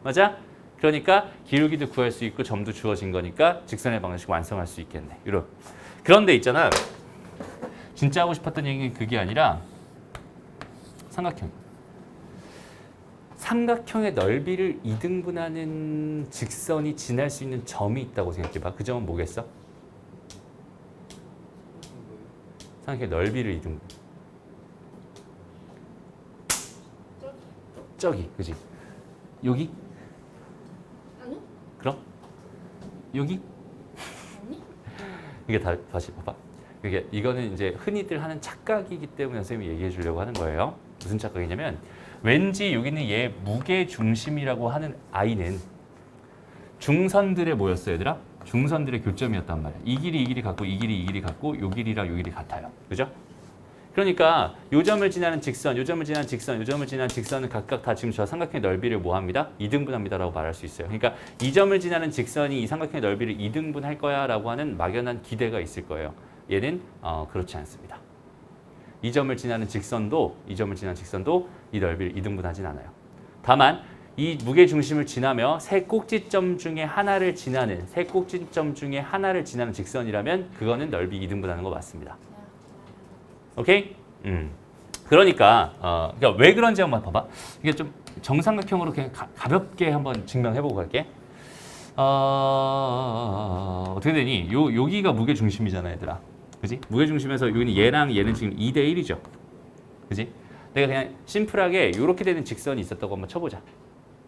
S1: 맞아? 그러니까 기울기도 구할 수 있고 점도 주어진 거니까 직선의 방정식 완성할 수 있겠네. 이런. 그런데 있잖아. 진짜 하고 싶었던 얘기는 그게 아니라 삼각형의 넓이를 2등분하는 직선이 지날 수 있는 점이 있다고 생각해봐. 그 점은 뭐겠어? 삼각형의 넓이를 2등분. 저기, 그지? 여기?
S3: 아니?
S1: 그럼? 여기?
S3: 아니?
S1: 이게 다시 봐봐. 이거는 이제 흔히들 하는 착각이기 때문에 선생님이 얘기해 주려고 하는 거예요. 무슨 착각이냐면 왠지 여기는 얘 무게 중심이라고 하는 아이는 중선들의 뭐였어, 얘들아? 중선들의 교점이었단 말이야. 이 길이 같고 이 길이 같고 요 길이랑 요 길이 같아요. 그죠? 그러니까 요 점을 지나는 직선, 요 점을 지나는 직선, 요 점을 지나는 직선은 각각 다 지금 저 삼각형의 넓이를 뭐 합니다? 2등분합니다라고 말할 수 있어요. 그러니까 이 점을 지나는 직선이 이 삼각형의 넓이를 2등분할 거야라고 하는 막연한 기대가 있을 거예요. 얘는 그렇지 않습니다. 이 점을 지나는 직선도 이 넓이를 2등분하진 않아요. 다만 이 무게 중심을 지나며 세 꼭지점 중에 하나를 지나는 직선이라면 그거는 넓이 2등분하는 거 맞습니다. 오케이? 그러니까 왜 그런지 한번 봐봐. 이게 좀 정삼각형으로 그냥 가볍게 한번 증명해보고 갈게. 어떻게 되니? 여기가 무게 중심이잖아, 얘들아. 그지? 무게 중심에서 여기는 얘랑 얘는 지금 2대 1이죠. 그지? 내가 그냥 심플하게 이렇게 되는 직선이 있었다고 한번 쳐보자.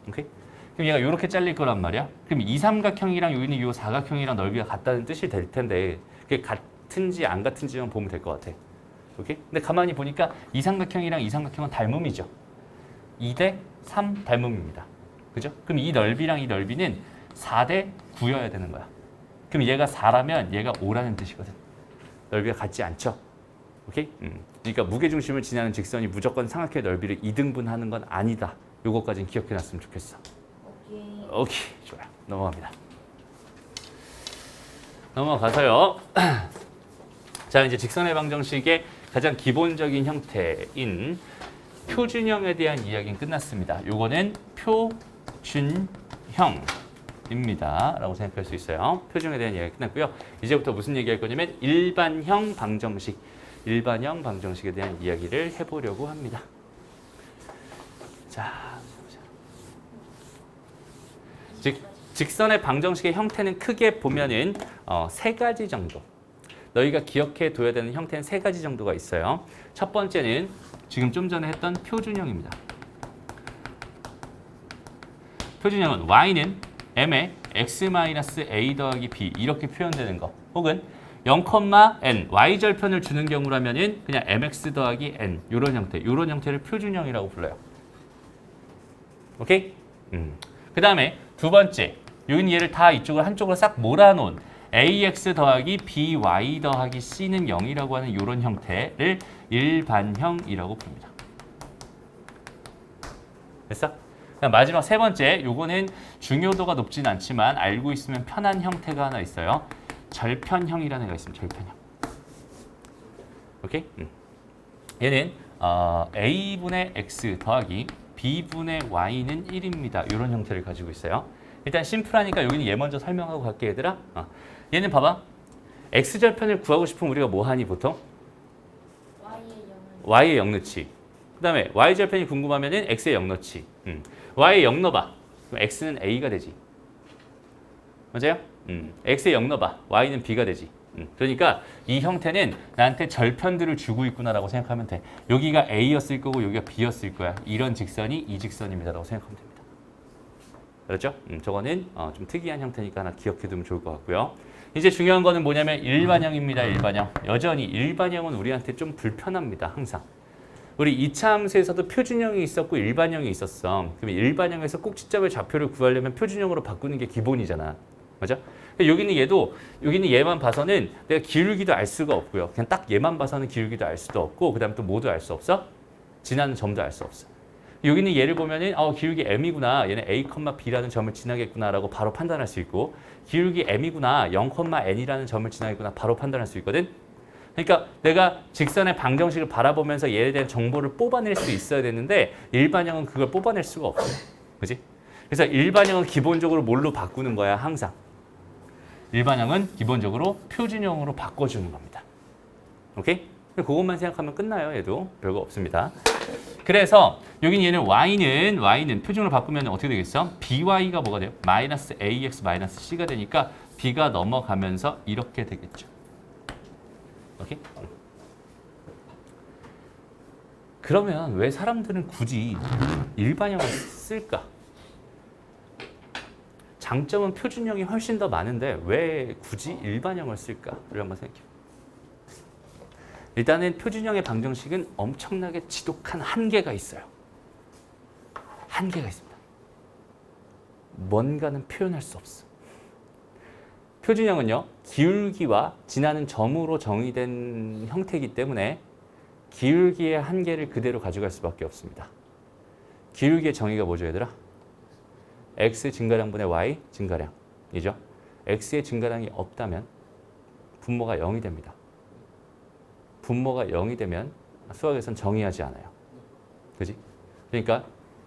S1: 오케이? 그럼 얘가 이렇게 잘릴 거란 말이야. 그럼 이 삼각형이랑 여기는 이 사각형이랑 넓이가 같다는 뜻이 될 텐데 그게 같은지 안 같은지만 보면 될 것 같아. 오케이? 근데 가만히 보니까 이 삼각형이랑 이 삼각형은 닮음이죠. 2대 3 닮음입니다. 그죠? 그럼 이 넓이랑 이 넓이는 4대 9여야 되는 거야. 그럼 얘가 4라면 얘가 5라는 뜻이거든. 넓이가 같지 않죠? 오케이? 그러니까 무게중심을 지나는 직선이 무조건 삼각형의 넓이를 2등분하는 건 아니다. 요거까지는 기억해놨으면 좋겠어.
S3: 오케이.
S1: 오케이, 좋아요. 넘어갑니다. 넘어가서요. 자, 이제 직선의 방정식의 가장 기본적인 형태인 표준형에 대한 이야기는 끝났습니다. 요거는 표준형입니다. 라고 생각할 수 있어요. 표준형에 대한 이야기 끝났고요. 이제부터 무슨 얘기할 거냐면 일반형 방정식, 일반형 방정식에 대한 이야기를 해보려고 합니다. 자, 직선의 방정식의 형태는 크게 보면은 세 가지 정도. 너희가 기억해 둬야 되는 형태는 세 가지 정도가 있어요. 첫 번째는 지금 좀 전에 했던 표준형입니다. 표준형은 y는 m에 x-a 더하기 b 이렇게 표현되는 거. 혹은 0,n y절편을 주는 경우라면은 그냥 mx 더하기 n 이런 형태, 이런 형태를 표준형이라고 불러요. 오케이? 그 다음에 두 번째, 여긴 얘를 다 이쪽을 한쪽으로 싹 몰아놓은 ax 더하기 by 더하기 c는 0이라고 하는 이런 형태를 일반형이라고 부릅니다. 됐어? 그다음 마지막 세 번째, 요거는 중요도가 높진 않지만 알고 있으면 편한 형태가 하나 있어요. 절편형이라는 애가 있습니다. 절편형. 오케이? 얘는 a분의 x 더하기 b분의 y는 1입니다. 이런 형태를 가지고 있어요. 일단 심플하니까 여기는 얘 먼저 설명하고 갈게 얘들아. 얘는 봐봐. x절편을 구하고 싶으면 우리가 뭐 하니 보통? y에 0 넣지. 그 다음에 y절편이 궁금하면은 x에 0 넣지. y에 0 넣어봐. 그럼 x는 a가 되지. 맞아요? x에 0 넣어봐. y는 b가 되지. 그러니까 이 형태는 나한테 절편들을 주고 있구나라고 생각하면 돼. 여기가 a였을 거고 여기가 b였을 거야. 이런 직선이 이 직선입니다라고 생각하면 됩니다. 그렇죠? 저거는 좀 특이한 형태니까 하나 기억해두면 좋을 것 같고요. 이제 중요한 거는 뭐냐면 일반형입니다. 일반형. 여전히 일반형은 우리한테 좀 불편합니다. 항상. 우리 2차 함수에서도 표준형이 있었고 일반형이 있었어. 그러면 일반형에서 꼭지점의 좌표를 구하려면 표준형으로 바꾸는 게 기본이잖아. 맞아? 여기는 얘도, 여기는 얘만 봐서는 내가 기울기도 알 수가 없고요. 그냥 딱 얘만 봐서는 기울기도 알 수도 없고, 그 다음에 또 뭐도 알 수 없어? 지나는 점도 알 수 없어. 여기는 얘를 보면은 기울기 m이구나. 얘는 a, b라는 점을 지나겠구나라고 바로 판단할 수 있고, 기울기 m이구나. 0,n이라는 점을 지나겠구나. 바로 판단할 수 있거든. 그러니까 내가 직선의 방정식을 바라보면서 얘에 대한 정보를 뽑아낼 수 있어야 되는데 일반형은 그걸 뽑아낼 수가 없어. 그지? 그래서 일반형은 기본적으로 뭘로 바꾸는 거야? 항상. 일반형은 기본적으로 표준형으로 바꿔주는 겁니다. 오케이? 그것만 생각하면 끝나요. 얘도 별거 없습니다. 그래서 여긴 얘는 y는 표준으로 바꾸면 어떻게 되겠어? by가 뭐가 돼요? 마이너스 ax 마이너스 c가 되니까 b가 넘어가면서 이렇게 되겠죠. 오케이? 그러면 왜 사람들은 굳이 일반형을 쓸까? 장점은 표준형이 훨씬 더 많은데 왜 굳이 일반형을 쓸까를 한번 생각해. 일단은 표준형의 방정식은 엄청나게 지독한 한계가 있어요. 한계가 있습니다. 뭔가는 표현할 수 없어. 표준형은요, 기울기와 지나는 점으로 정의된 형태이기 때문에 기울기의 한계를 그대로 가져갈 수밖에 없습니다. 기울기의 정의가 뭐죠, 얘들아? x 증가량분의 y 증가량이죠. x의 증가량이 없다면 분모가 0이 됩니다. 분모가 0이 되면 수학에선 정의하지 않아요. 그지? 그러니까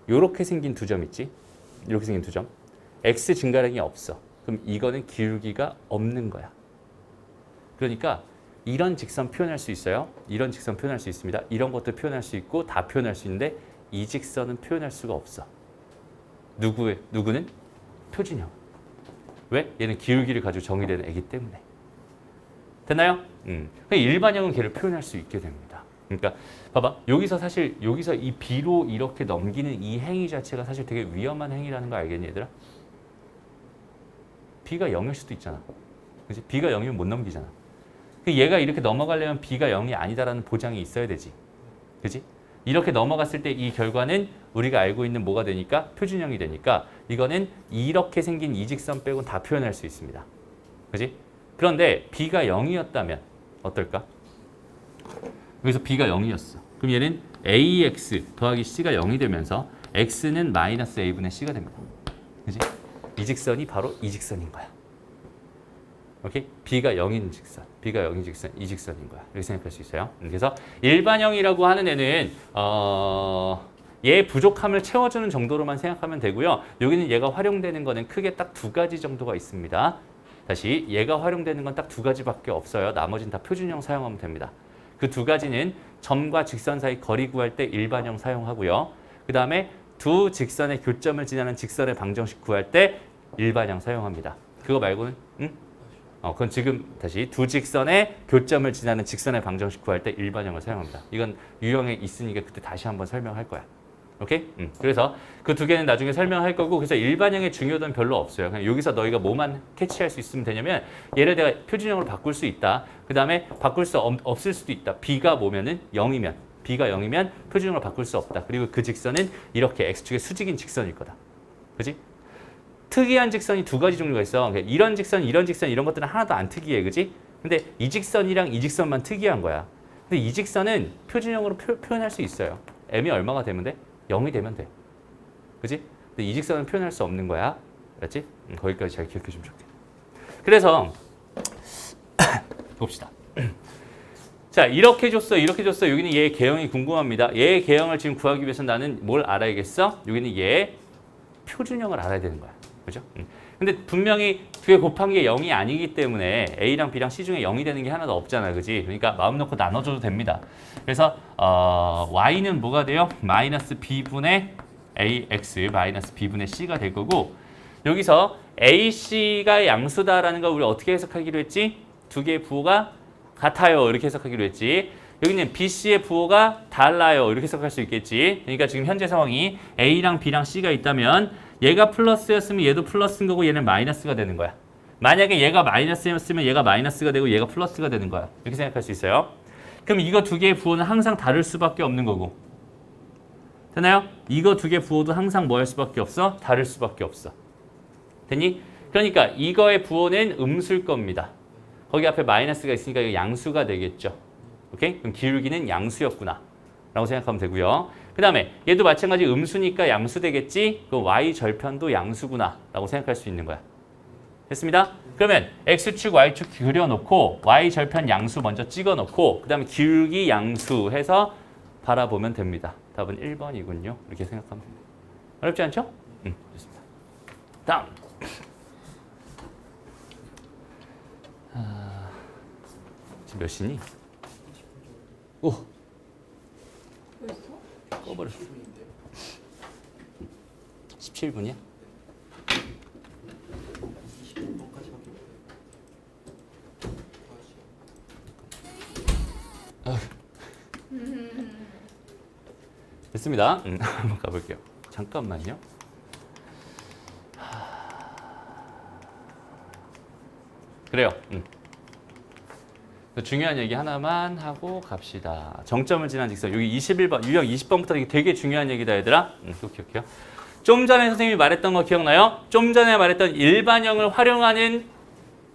S1: 이렇게 생긴 두 점 있지? 이렇게 생긴 두 점. x 증가량이 없어. 그럼 이거는 기울기가 없는 거야. 그러니까 이런 직선 표현할 수 있어요. 이런 직선 표현할 수 있습니다. 이런 것도 표현할 수 있고 다 표현할 수 있는데 이 직선은 표현할 수가 없어. 누구는? 표준형. 왜? 얘는 기울기를 가지고 정의되는 애기 때문에. 됐나요? 일반형은 걔를 표현할 수 있게 됩니다. 그러니까 봐봐. 여기서 이 B로 이렇게 넘기는 이 행위 자체가 사실 되게 위험한 행위라는 거 알겠니 얘들아? B가 0일 수도 있잖아. 그치? B가 0이면 못 넘기잖아. 얘가 이렇게 넘어가려면 B가 0이 아니다라는 보장이 있어야 되지. 그치? 이렇게 넘어갔을 때 이 결과는 우리가 알고 있는 뭐가 되니까? 표준형이 되니까 이거는 이렇게 생긴 이 직선 빼고는 다 표현할 수 있습니다. 그치? 그런데 B가 0이었다면 어떨까? 여기서 B가 0이었어. 그럼 얘는 AX 더하기 C가 0이 되면서 X는 마이너스 A분의 C가 됩니다. 그치? 이 직선이 바로 이 직선인 거야. 오케이? B가 0인 직선, B가 0인 직선, 이 직선인 거야. 이렇게 생각할 수 있어요. 그래서 일반형이라고 하는 애는 얘 부족함을 채워주는 정도로만 생각하면 되고요. 여기는 얘가 활용되는 거는 크게 딱 두 가지 정도가 있습니다. 다시 얘가 활용되는 건 딱 두 가지밖에 없어요. 나머지는 다 표준형 사용하면 됩니다. 그 두 가지는 점과 직선 사이 거리 구할 때 일반형 사용하고요. 그 다음에 두 직선의 교점을 지나는 직선의 방정식 구할 때 일반형 사용합니다. 그거 말고는 그건 지금 다시 두 직선의 교점을 지나는 직선의 방정식 구할 때 일반형을 사용합니다. 이건 유형에 있으니까 그때 다시 한번 설명할 거야. 오케이? 그래서 그 두 개는 나중에 설명할 거고 그래서 일반형의 중요도는 별로 없어요. 그냥 여기서 너희가 뭐만 캐치할 수 있으면 되냐면 얘를 내가 표준형으로 바꿀 수 있다. 그 다음에 바꿀 수 없을 수도 있다. B가 뭐면은 0이면 B가 0이면 표준형으로 바꿀 수 없다. 그리고 그 직선은 이렇게 X축의 수직인 직선일 거다. 그지? 특이한 직선이 두 가지 종류가 있어. 이런 직선, 이런 직선 이런 것들은 하나도 안 특이해. 그지? 근데 이 직선이랑 이 직선만 특이한 거야. 근데 이 직선은 표준형으로 표현할 수 있어요. m이 얼마가 되면 돼? 0이 되면 돼. 그지? 근데 이 직선은 표현할 수 없는 거야. 알았지? 거기까지 잘 기억해 주면 좋겠다. 그래서 봅시다. 자, 이렇게 줬어. 이렇게 줬어. 여기는 얘의 개형이 궁금합니다. 얘의 개형을 지금 구하기 위해서 나는 뭘 알아야겠어? 여기는 얘의 표준형을 알아야 되는 거야. 그죠? 근데 분명히 두 개 곱한 게 0이 아니기 때문에 A랑 B랑 C 중에 0이 되는 게 하나도 없잖아. 그지? 그러니까 마음 놓고 나눠줘도 됩니다. 그래서 Y는 뭐가 돼요? 마이너스 B분의 AX 마이너스 B분의 C가 될 거고 여기서 AC가 양수다라는 걸 우리 어떻게 해석하기로 했지? 두 개의 부호가 같아요. 이렇게 해석하기로 했지. 여기는 BC의 부호가 달라요. 이렇게 해석할 수 있겠지. 그러니까 지금 현재 상황이 A랑 B랑 C가 있다면 얘가 플러스였으면 얘도 플러스인 거고 얘는 마이너스가 되는 거야. 만약에 얘가 마이너스였으면 얘가 마이너스가 되고 얘가 플러스가 되는 거야. 이렇게 생각할 수 있어요. 그럼 이거 두 개의 부호는 항상 다를 수밖에 없는 거고. 되나요? 이거 두 개 부호도 항상 뭐 할 수밖에 없어? 다를 수밖에 없어. 됐니? 그러니까 이거의 부호는 음수일 겁니다. 거기 앞에 마이너스가 있으니까 이거 양수가 되겠죠. 오케이? 그럼 기울기는 양수였구나. 라고 생각하면 되고요. 그 다음에 얘도 마찬가지 음수니까 양수 되겠지? 그 y 절편도 양수구나. 라고 생각할 수 있는 거야. 됐습니다? 그러면 x축, y축 그려놓고 y 절편 양수 먼저 찍어놓고 그 다음에 기울기 양수 해서 바라보면 됩니다. 답은 1번이군요. 이렇게 생각하면 됩니다. 어렵지 않죠? 좋습니다. 다음. 지금 몇 시니? 오!
S2: 벌써?
S1: 꺼버렸어. 17분이야?
S4: 20분까지밖에
S1: 됐습니다. 한번 가볼게요. 잠깐만요. 그래요. 중요한 얘기 하나만 하고 갑시다. 정점을 지난 직선. 여기 21번, 유형 20번부터 이게 되게 중요한 얘기다, 얘들아. 기억해요. 좀 전에 선생님이 말했던 거 기억나요? 좀 전에 말했던 일반형을 활용하는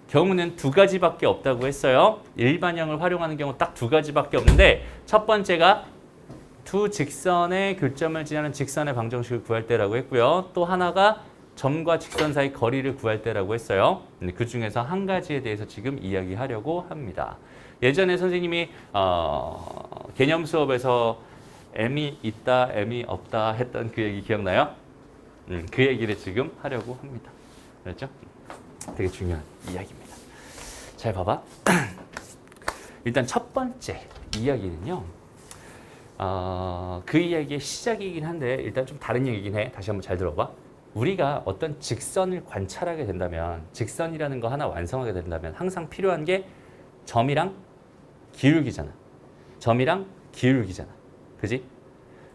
S1: 경우는 두 가지밖에 없다고 했어요. 일반형을 활용하는 경우 딱 두 가지밖에 없는데 첫 번째가 두 직선의 교점을 지나는 직선의 방정식을 구할 때라고 했고요. 또 하나가 점과 직선 사이 거리를 구할 때라고 했어요. 근데 그 중에서 한 가지에 대해서 지금 이야기하려고 합니다. 예전에 선생님이 개념 수업에서 M이 있다, M이 없다 했던 그 얘기 기억나요? 그 얘기를 지금 하려고 합니다. 그렇죠? 되게 중요한 이야기입니다. 잘 봐봐. 일단 첫 번째 이야기는요. 그 이야기의 시작이긴 한데 일단 좀 다른 얘기긴 해. 다시 한번 잘 들어봐. 우리가 어떤 직선을 관찰하게 된다면 직선이라는 거 하나 완성하게 된다면 항상 필요한 게 점이랑 기울기잖아. 점이랑 기울기잖아. 그지?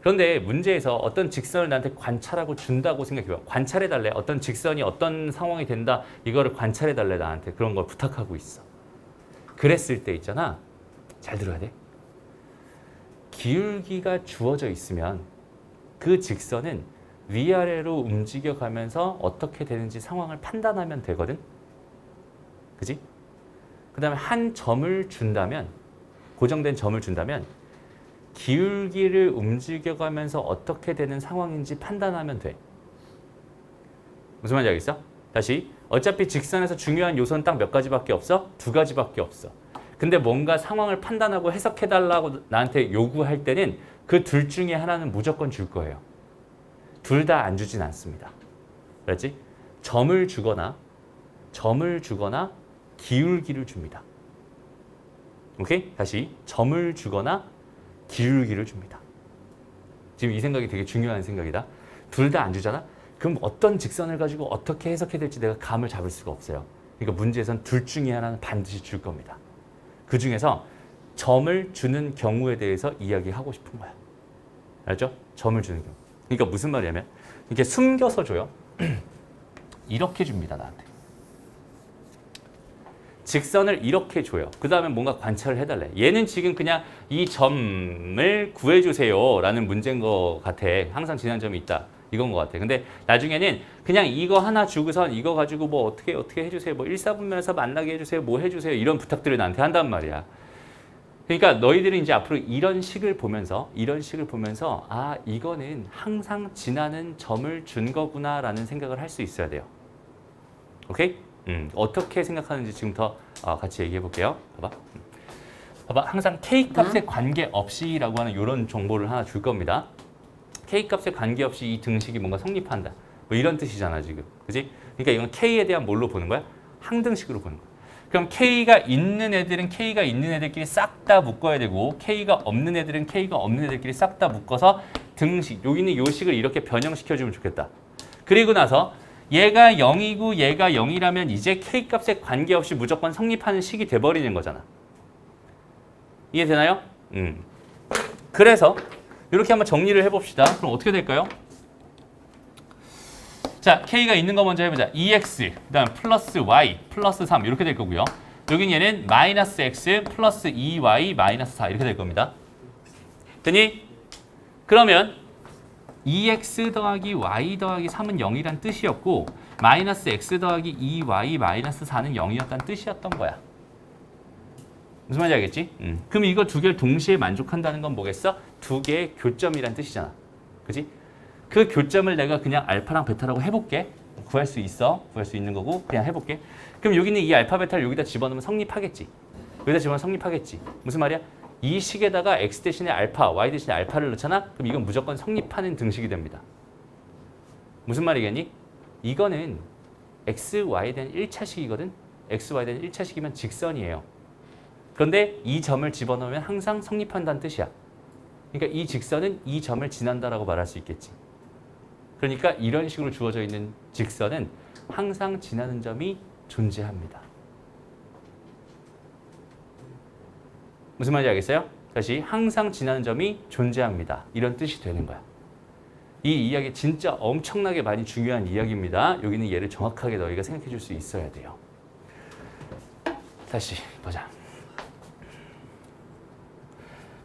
S1: 그런데 문제에서 어떤 직선을 나한테 관찰하고 준다고 생각해봐. 관찰해달래. 어떤 직선이 어떤 상황이 된다. 이거를 관찰해달래 나한테. 그런 걸 부탁하고 있어. 그랬을 때 있잖아. 잘 들어야 돼. 기울기가 주어져 있으면 그 직선은 위아래로 움직여가면서 어떻게 되는지 상황을 판단하면 되거든. 그지? 그 다음에 한 점을 준다면 고정된 점을 준다면 기울기를 움직여가면서 어떻게 되는 상황인지 판단하면 돼. 무슨 말인지 알겠어? 다시 어차피 직선에서 중요한 요소는 딱 몇 가지밖에 없어? 두 가지밖에 없어. 근데 뭔가 상황을 판단하고 해석해달라고 나한테 요구할 때는 그 둘 중에 하나는 무조건 줄 거예요. 둘 다 안 주진 않습니다. 알았지? 점을 주거나 기울기를 줍니다. 오케이? 다시 점을 주거나 기울기를 줍니다. 지금 이 생각이 되게 중요한 생각이다. 둘 다 안 주잖아? 그럼 어떤 직선을 가지고 어떻게 해석해야 될지 내가 감을 잡을 수가 없어요. 그러니까 문제에선 둘 중에 하나는 반드시 줄 겁니다. 그 중에서 점을 주는 경우에 대해서 이야기하고 싶은 거야. 알죠? 점을 주는 경우. 그러니까 무슨 말이냐면 이렇게 숨겨서 줘요. 이렇게 줍니다. 나한테. 직선을 이렇게 줘요. 그 다음에 뭔가 관찰을 해달래. 얘는 지금 그냥 이 점을 구해주세요 라는 문제인 것 같아. 항상 지난 점이 있다. 이건 것 같아. 근데 나중에는 그냥 이거 하나 주고선 이거 가지고 뭐 어떻게 해주세요. 뭐 1사분면에서 만나게 해주세요. 뭐 해주세요. 이런 부탁들을 나한테 한단 말이야. 그러니까 너희들은 이제 앞으로 이런 식을 보면서 아 이거는 항상 지나는 점을 준 거구나 라는 생각을 할 수 있어야 돼요. 오케이? 어떻게 생각하는지 지금부터 같이 얘기해 볼게요. 봐봐. 항상 K값에 관계없이라고 하는 이런 정보를 하나 줄 겁니다. K값에 관계없이 이 등식이 뭔가 성립한다. 뭐 이런 뜻이잖아 지금. 그지? 그러니까 이건 K에 대한 뭘로 보는 거야? 항등식으로 보는 거야. 그럼 K가 있는 애들은 K가 있는 애들끼리 싹 다 묶어야 되고 K가 없는 애들은 K가 없는 애들끼리 싹 다 묶어서 등식, 여기 있는 요 식을 이렇게 변형시켜주면 좋겠다. 그리고 나서 얘가 0이고 얘가 0이라면 이제 K값에 관계없이 무조건 성립하는 식이 돼버리는 거잖아. 이해되나요? 그래서 이렇게 한번 정리를 해봅시다. 그럼 어떻게 될까요? 자, K가 있는 거 먼저 해보자. 2x, 그 다음 플러스 y, 플러스 3 이렇게 될 거고요. 여긴 얘는 마이너스 x, 플러스 2y, 마이너스 4 이렇게 될 겁니다. 됐니? 그러면 2x 더하기 y 더하기 3은 0이란 뜻이었고 마이너스 x 더하기 2y 마이너스 4는 0이었다는 뜻이었던 거야. 무슨 말인지 알겠지? 그럼 이거 두 개를 동시에 만족한다는 건 뭐겠어? 두 개의 교점이란 뜻이잖아. 그지? 그 교점을 내가 그냥 알파랑 베타라고 해볼게. 구할 수 있어. 구할 수 있는 거고 그냥 해볼게. 그럼 여기 있는 이 알파 베타를 여기다 집어넣으면 성립하겠지. 여기다 집어넣으면 성립하겠지. 무슨 말이야? 이 식에다가 x 대신에 알파, y 대신에 알파를 넣잖아? 그럼 이건 무조건 성립하는 등식이 됩니다. 무슨 말이겠니? 이거는 x, y에 대한 1차식이거든? x, y에 대한 1차식이면 직선이에요. 그런데 이 점을 집어넣으면 항상 성립한다는 뜻이야. 그러니까 이 직선은 이 점을 지난다라고 말할 수 있겠지. 그러니까 이런 식으로 주어져 있는 직선은 항상 지나는 점이 존재합니다. 무슨 말인지 알겠어요? 다시 항상 지나는 점이 존재합니다. 이런 뜻이 되는 거야. 이 이야기 진짜 엄청나게 많이 중요한 이야기입니다. 여기는 얘를 정확하게 너희가 생각해 줄 수 있어야 돼요. 다시 보자.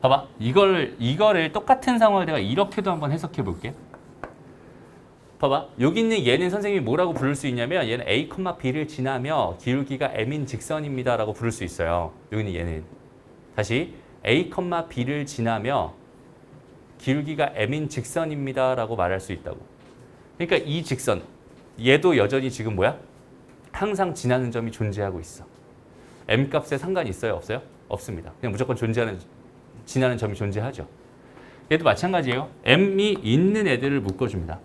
S1: 봐봐. 이거를 똑같은 상황을 내가 이렇게도 한번 해석해 볼게. 봐봐. 여기 있는 얘는 선생님이 뭐라고 부를 수 있냐면 얘는 A, B를 지나며 기울기가 M인 직선입니다 라고 부를 수 있어요. 여기 있는 얘는. 다시 A, B를 지나며 기울기가 M인 직선입니다 라고 말할 수 있다고. 그러니까 이 직선, 얘도 여전히 지금 뭐야? 항상 지나는 점이 존재하고 있어. M 값에 상관이 있어요? 없어요? 없습니다. 그냥 무조건 지나는 점이 존재하죠. 얘도 마찬가지예요. M이 있는 애들을 묶어줍니다.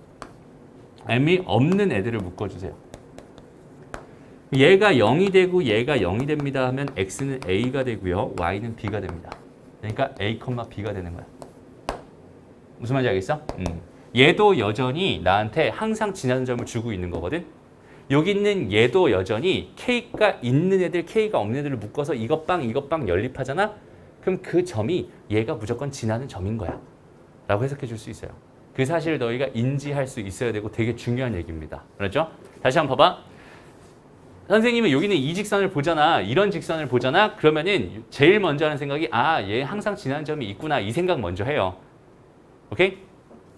S1: M이 없는 애들을 묶어주세요. 얘가 0이 되고 얘가 0이 됩니다 하면 X는 A가 되고요. Y는 B가 됩니다. 그러니까 A, B가 되는 거야. 무슨 말인지 알겠어? 얘도 여전히 나한테 항상 지나는 점을 주고 있는 거거든. 여기 있는 얘도 여전히 K가 있는 애들, K가 없는 애들을 묶어서 이것 빵 연립하잖아? 그럼 그 점이 얘가 무조건 지나는 점인 거야. 라고 해석해 줄 수 있어요. 그 사실을 너희가 인지할 수 있어야 되고 되게 중요한 얘기입니다. 알았죠? 다시 한번 봐봐. 선생님은 여기는 이 직선을 보잖아. 이런 직선을 보잖아. 그러면은 제일 먼저 하는 생각이 얘 항상 지나는 점이 있구나. 이 생각 먼저 해요. 오케이?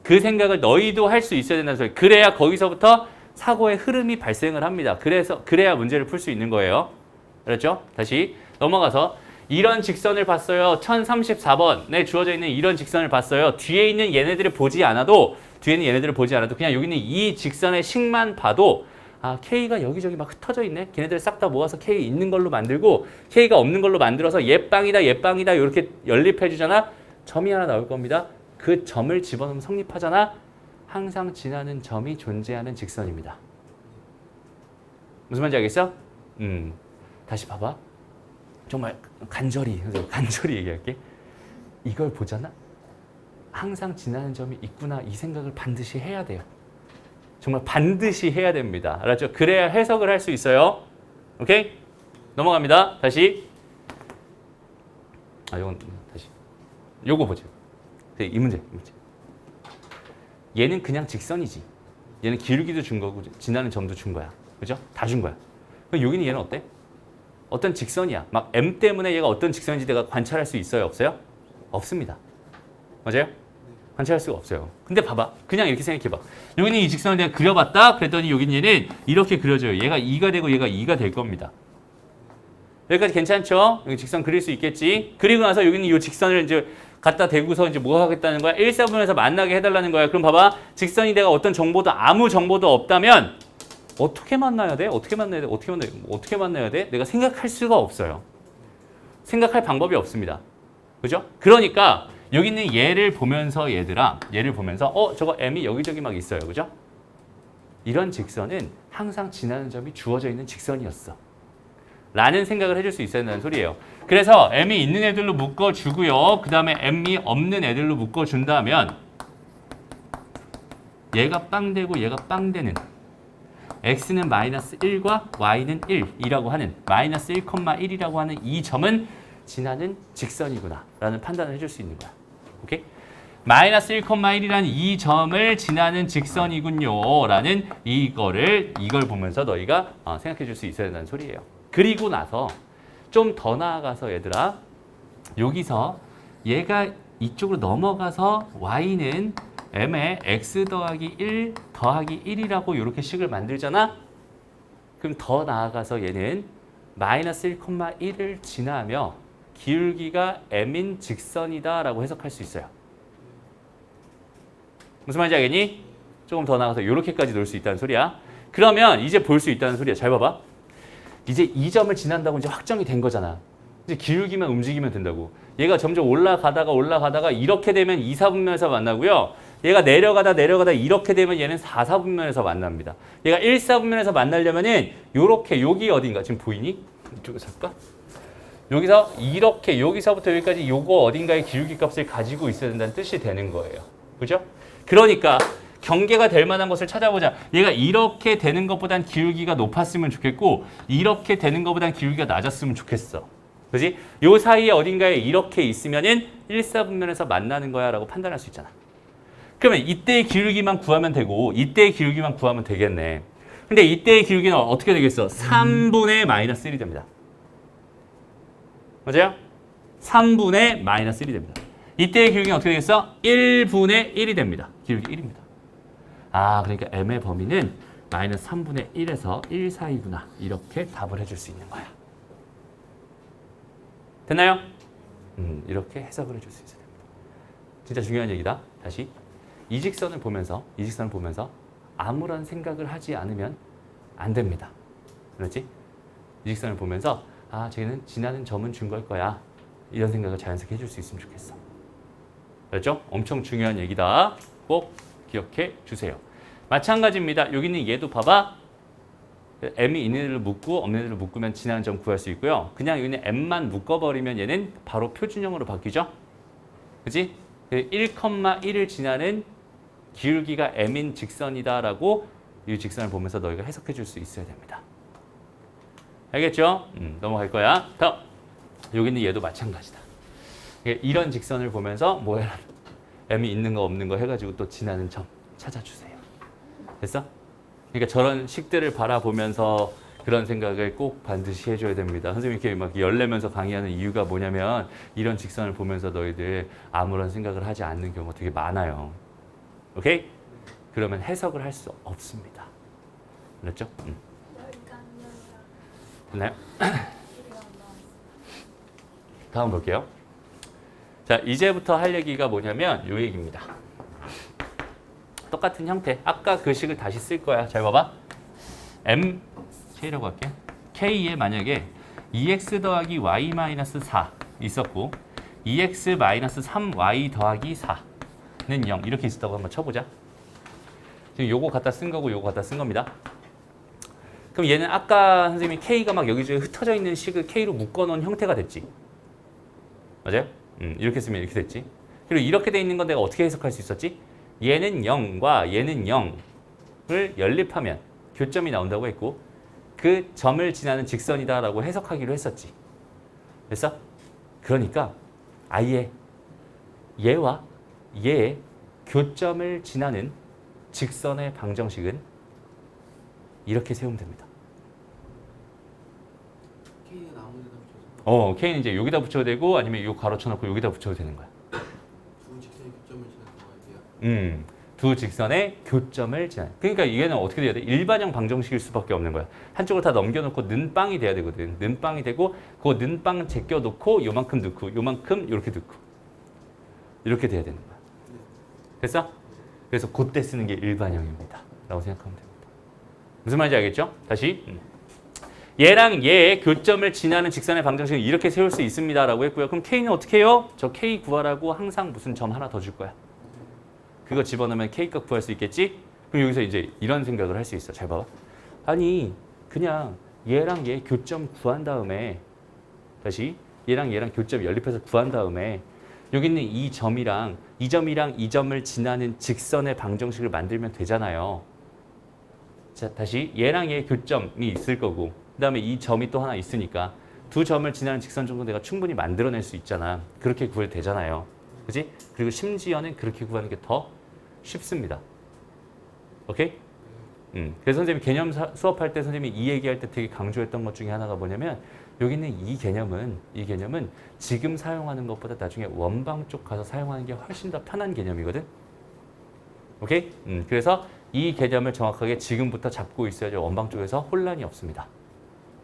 S1: 그 생각을 너희도 할 수 있어야 된다는 소리. 그래야 거기서부터 사고의 흐름이 발생을 합니다. 그래야 문제를 풀 수 있는 거예요. 알았죠? 다시 넘어가서 이런 직선을 봤어요. 1034번에 주어져 있는 이런 직선을 봤어요. 뒤에 있는 얘네들을 보지 않아도 그냥 여기 있는 이 직선의 식만 봐도 K가 여기저기 막 흩어져 있네. 걔네들 싹 다 모아서 K 있는 걸로 만들고 K가 없는 걸로 만들어서 얘빵이다 이렇게 연립해 주잖아. 점이 하나 나올 겁니다. 그 점을 집어넣으면 성립하잖아. 항상 지나는 점이 존재하는 직선입니다. 무슨 말인지 알겠어? 다시 봐봐. 정말 간절히 얘기할게. 이걸 보잖아. 항상 지나는 점이 있구나. 이 생각을 반드시 해야 돼요. 정말 반드시 해야 됩니다. 알았죠? 그래야 해석을 할 수 있어요. 오케이? 넘어갑니다. 다시. 이건 다시. 요거 보죠. 이 문제. 얘는 그냥 직선이지. 얘는 기울기도 준 거고 지나는 점도 준 거야. 그죠? 다 준 거야. 그럼 여기는 얘는 어때? 어떤 직선이야. 막 M 때문에 얘가 어떤 직선인지 내가 관찰할 수 있어요? 없어요? 없습니다. 맞아요? 관찰할 수가 없어요. 근데 봐봐. 그냥 이렇게 생각해봐. 여기는 이 직선을 내가 그려봤다. 그랬더니 여기는 얘는 이렇게 그려져요. 얘가 2가 되고 얘가 2가 될 겁니다. 여기까지 괜찮죠? 여기 직선 그릴 수 있겠지? 그리고 나서 여기는 이 직선을 이제 갖다 대고서 이제 뭐 하겠다는 거야? 1사분에서 만나게 해달라는 거야. 그럼 봐봐. 직선이 내가 어떤 정보도 아무 정보도 없다면 어떻게 만나야 돼? 어떻게 만나야 돼? 내가 생각할 수가 없어요. 생각할 방법이 없습니다. 그죠? 그러니까 여기 있는 얘를 보면서 얘들아, 얘를 보면서 저거 M이 여기저기 막 있어요. 그죠? 이런 직선은 항상 지나는 점이 주어져 있는 직선이었어. 라는 생각을 해줄 수 있어야 된다는 소리예요. 그래서 M이 있는 애들로 묶어주고요. 그 다음에 M이 없는 애들로 묶어준다면 얘가 빵 되고 얘가 빵 되는 X는 마이너스 1과 Y는 1이라고 하는 마이너스 1,1이라고 하는 이 점은 지나는 직선이구나 라는 판단을 해줄 수 있는 거야. 오케이? 마이너스 1,1이라는 이 점을 지나는 직선이군요 라는 이걸 보면서 너희가 생각해 줄 수 있어야 된다는 소리예요. 그리고 나서 좀 더 나아가서 얘들아, 여기서 얘가 이쪽으로 넘어가서 Y는 M의 X 더하기 1 더하기 1이라고 이렇게 식을 만들잖아? 그럼 더 나아가서 얘는 마이너스 1,1을 지나며 기울기가 M인 직선이다 라고 해석할 수 있어요. 무슨 말인지 알겠니? 조금 더 나가서 이렇게까지 놓을 수 있다는 소리야. 그러면 이제 볼 수 있다는 소리야. 잘 봐봐. 이제 이 점을 지난다고 이제 확정이 된 거잖아. 이제 기울기만 움직이면 된다고. 얘가 점점 올라가다가 이렇게 되면 2, 4분면에서 만나고요. 얘가 내려가다 이렇게 되면 얘는 4, 4분면에서 만납니다. 얘가 1, 4분면에서 만나려면은 요렇게 여기 어딘가 지금 보이니? 이쪽에서 할까? 여기서 이렇게 여기서부터 여기까지 요거 어딘가의 기울기 값을 가지고 있어야 된다는 뜻이 되는 거예요. 그죠? 그러니까 경계가 될 만한 것을 찾아보자. 얘가 이렇게 되는 것보단 기울기가 높았으면 좋겠고 이렇게 되는 것보단 기울기가 낮았으면 좋겠어. 그지? 요 사이에 어딘가에 이렇게 있으면은 1, 4분면에서 만나는 거야 라고 판단할 수 있잖아. 그러면 이때의 기울기만 구하면 되고 이때의 기울기만 구하면 되겠네. 근데 이때의 기울기는 어떻게 되겠어? 3분의 마이너스 1이 됩니다. 맞아요? 3분의 마이너스 1이 됩니다. 이때의 기울기는 어떻게 되겠어? 1분의 1이 됩니다. 기울기 1입니다. 그러니까 M의 범위는 마이너스 3분의 1에서 1 사이구나. 이렇게 답을 해줄 수 있는 거야. 됐나요? 이렇게 해석을 해줄 수 있어야 됩니다. 진짜 중요한 얘기다. 다시. 이 직선을 보면서 아무런 생각을 하지 않으면 안 됩니다. 그렇지? 이 직선을 보면서 쟤는 지나는 점은 준 걸 거야. 이런 생각을 자연스럽게 해줄 수 있으면 좋겠어. 그렇죠? 엄청 중요한 얘기다. 꼭 기억해 주세요. 마찬가지입니다. 여기 있는 얘도 봐봐. M이 있는 애들을 묶고 없는 애들을 묶으면 지나는 점 구할 수 있고요. 그냥 여기 있는 M만 묶어버리면 얘는 바로 표준형으로 바뀌죠. 그치? 1,1을 지나는 기울기가 m인 직선이다라고 이 직선을 보면서 너희가 해석해 줄 수 있어야 됩니다. 알겠죠? 넘어갈 거야. 다음. 여기는 얘도 마찬가지다. 이런 직선을 보면서 뭐야? m이 있는 거 없는 거 해가지고 또 지나는 점 찾아주세요. 됐어? 그러니까 저런 식들을 바라보면서 그런 생각을 꼭 반드시 해줘야 됩니다. 선생님이 이렇게 막 열내면서 강의하는 이유가 뭐냐면 이런 직선을 보면서 너희들 아무런 생각을 하지 않는 경우가 되게 많아요. 오케이? 그러면 해석을 할 수 없습니다. 알았죠? 됐나요? 다음 볼게요. 자, 이제부터 할 얘기가 뭐냐면 이 얘기입니다. 똑같은 형태. 아까 그 식을 다시 쓸 거야. 잘 봐봐. m k라고 할게. k에 만약에 2x 더하기 y-4 있었고 2x-3y 더하기 4는 0 이렇게 있었다고 한번 쳐보자. 지금 요거 갖다 쓴 거고 요거 갖다 쓴 겁니다. 그럼 얘는 아까 선생님이 k가 막 여기저기 흩어져 있는 식을 k로 묶어놓은 형태가 됐지. 맞아요? 이렇게 쓰면 이렇게 됐지. 그리고 이렇게 돼 있는 건 내가 어떻게 해석할 수 있었지? 얘는 0과 얘는 0을 연립하면 교점이 나온다고 했고 그 점을 지나는 직선이다라고 해석하기로 했었지. 됐어? 그러니까 아예 얘와 얘의 교점을 지나는 직선의 방정식은 이렇게 세우면 됩니다.
S4: K는 아무 데나 붙여서
S1: K는 이제 여기다 붙여도 되고 아니면 요 가로 쳐놓고 여기다 붙여도 되는 거야.
S4: 두 직선의 교점을 지나는 거야.
S1: 두 직선의 교점을 지나는. 그러니까 얘는 어떻게 돼야 돼? 일반형 방정식일 수밖에 없는 거야. 한쪽을 다 넘겨놓고 는빵이 돼야 되거든. 는빵이 되고 그 는빵 제껴놓고 요만큼 넣고 요만큼 이렇게 넣고 이렇게 돼야 되는 거야. 됐어? 그래서 그때 쓰는 게 일반형입니다. 라고 생각하면 됩니다. 무슨 말인지 알겠죠? 다시. 얘랑 얘의 교점을 지나는 직선의 방정식을 이렇게 세울 수 있습니다. 라고 했고요. 그럼 K는 어떻게 해요? 저 K 구하라고 항상 무슨 점 하나 더 줄 거야. 그거 집어넣으면 K값 구할 수 있겠지? 그럼 여기서 이제 이런 생각을 할 수 있어. 잘 봐봐. 아니 그냥 얘랑 얘 교점 구한 다음에 다시 얘랑 얘랑 교점 연립해서 구한 다음에 여기 있는 이 점이랑 이 점을 지나는 직선의 방정식을 만들면 되잖아요. 자, 다시 얘랑 얘 교점이 있을 거고 그 다음에 이 점이 또 하나 있으니까 두 점을 지나는 직선 정도 내가 충분히 만들어낼 수 있잖아. 그렇게 구해도 되잖아요. 그지? 그리고 심지어는 그렇게 구하는 게 더 쉽습니다. 오케이? 그래서 선생님이 개념 수업할 때 선생님이 이 얘기할 때 되게 강조했던 것 중에 하나가 뭐냐면 여기 있는 이 개념은 지금 사용하는 것보다 나중에 원방 쪽 가서 사용하는 게 훨씬 더 편한 개념이거든. 오케이? 그래서 이 개념을 정확하게 지금부터 잡고 있어야지 원방 쪽에서 혼란이 없습니다.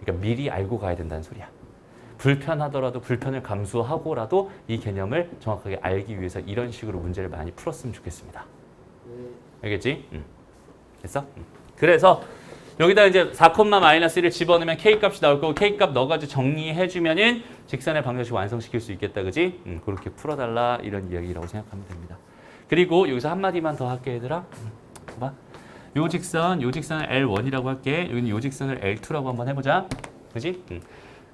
S1: 그러니까 미리 알고 가야 된다는 소리야. 불편하더라도 불편을 감수하고라도 이 개념을 정확하게 알기 위해서 이런 식으로 문제를 많이 풀었으면 좋겠습니다. 알겠지? 됐어? 그래서 여기다 이제 4,-1을 집어넣으면 K값이 나올 거고 K값 넣어가지고 정리해주면은 직선의 방정식 완성시킬 수 있겠다. 그지? 그렇게 풀어달라 이런 이야기라고 생각하면 됩니다. 그리고 여기서 한마디만 더 할게 얘들아. 봐봐. 요 직선을 L1이라고 할게. 여기는 요 직선을 L2라고 한번 해보자. 그지?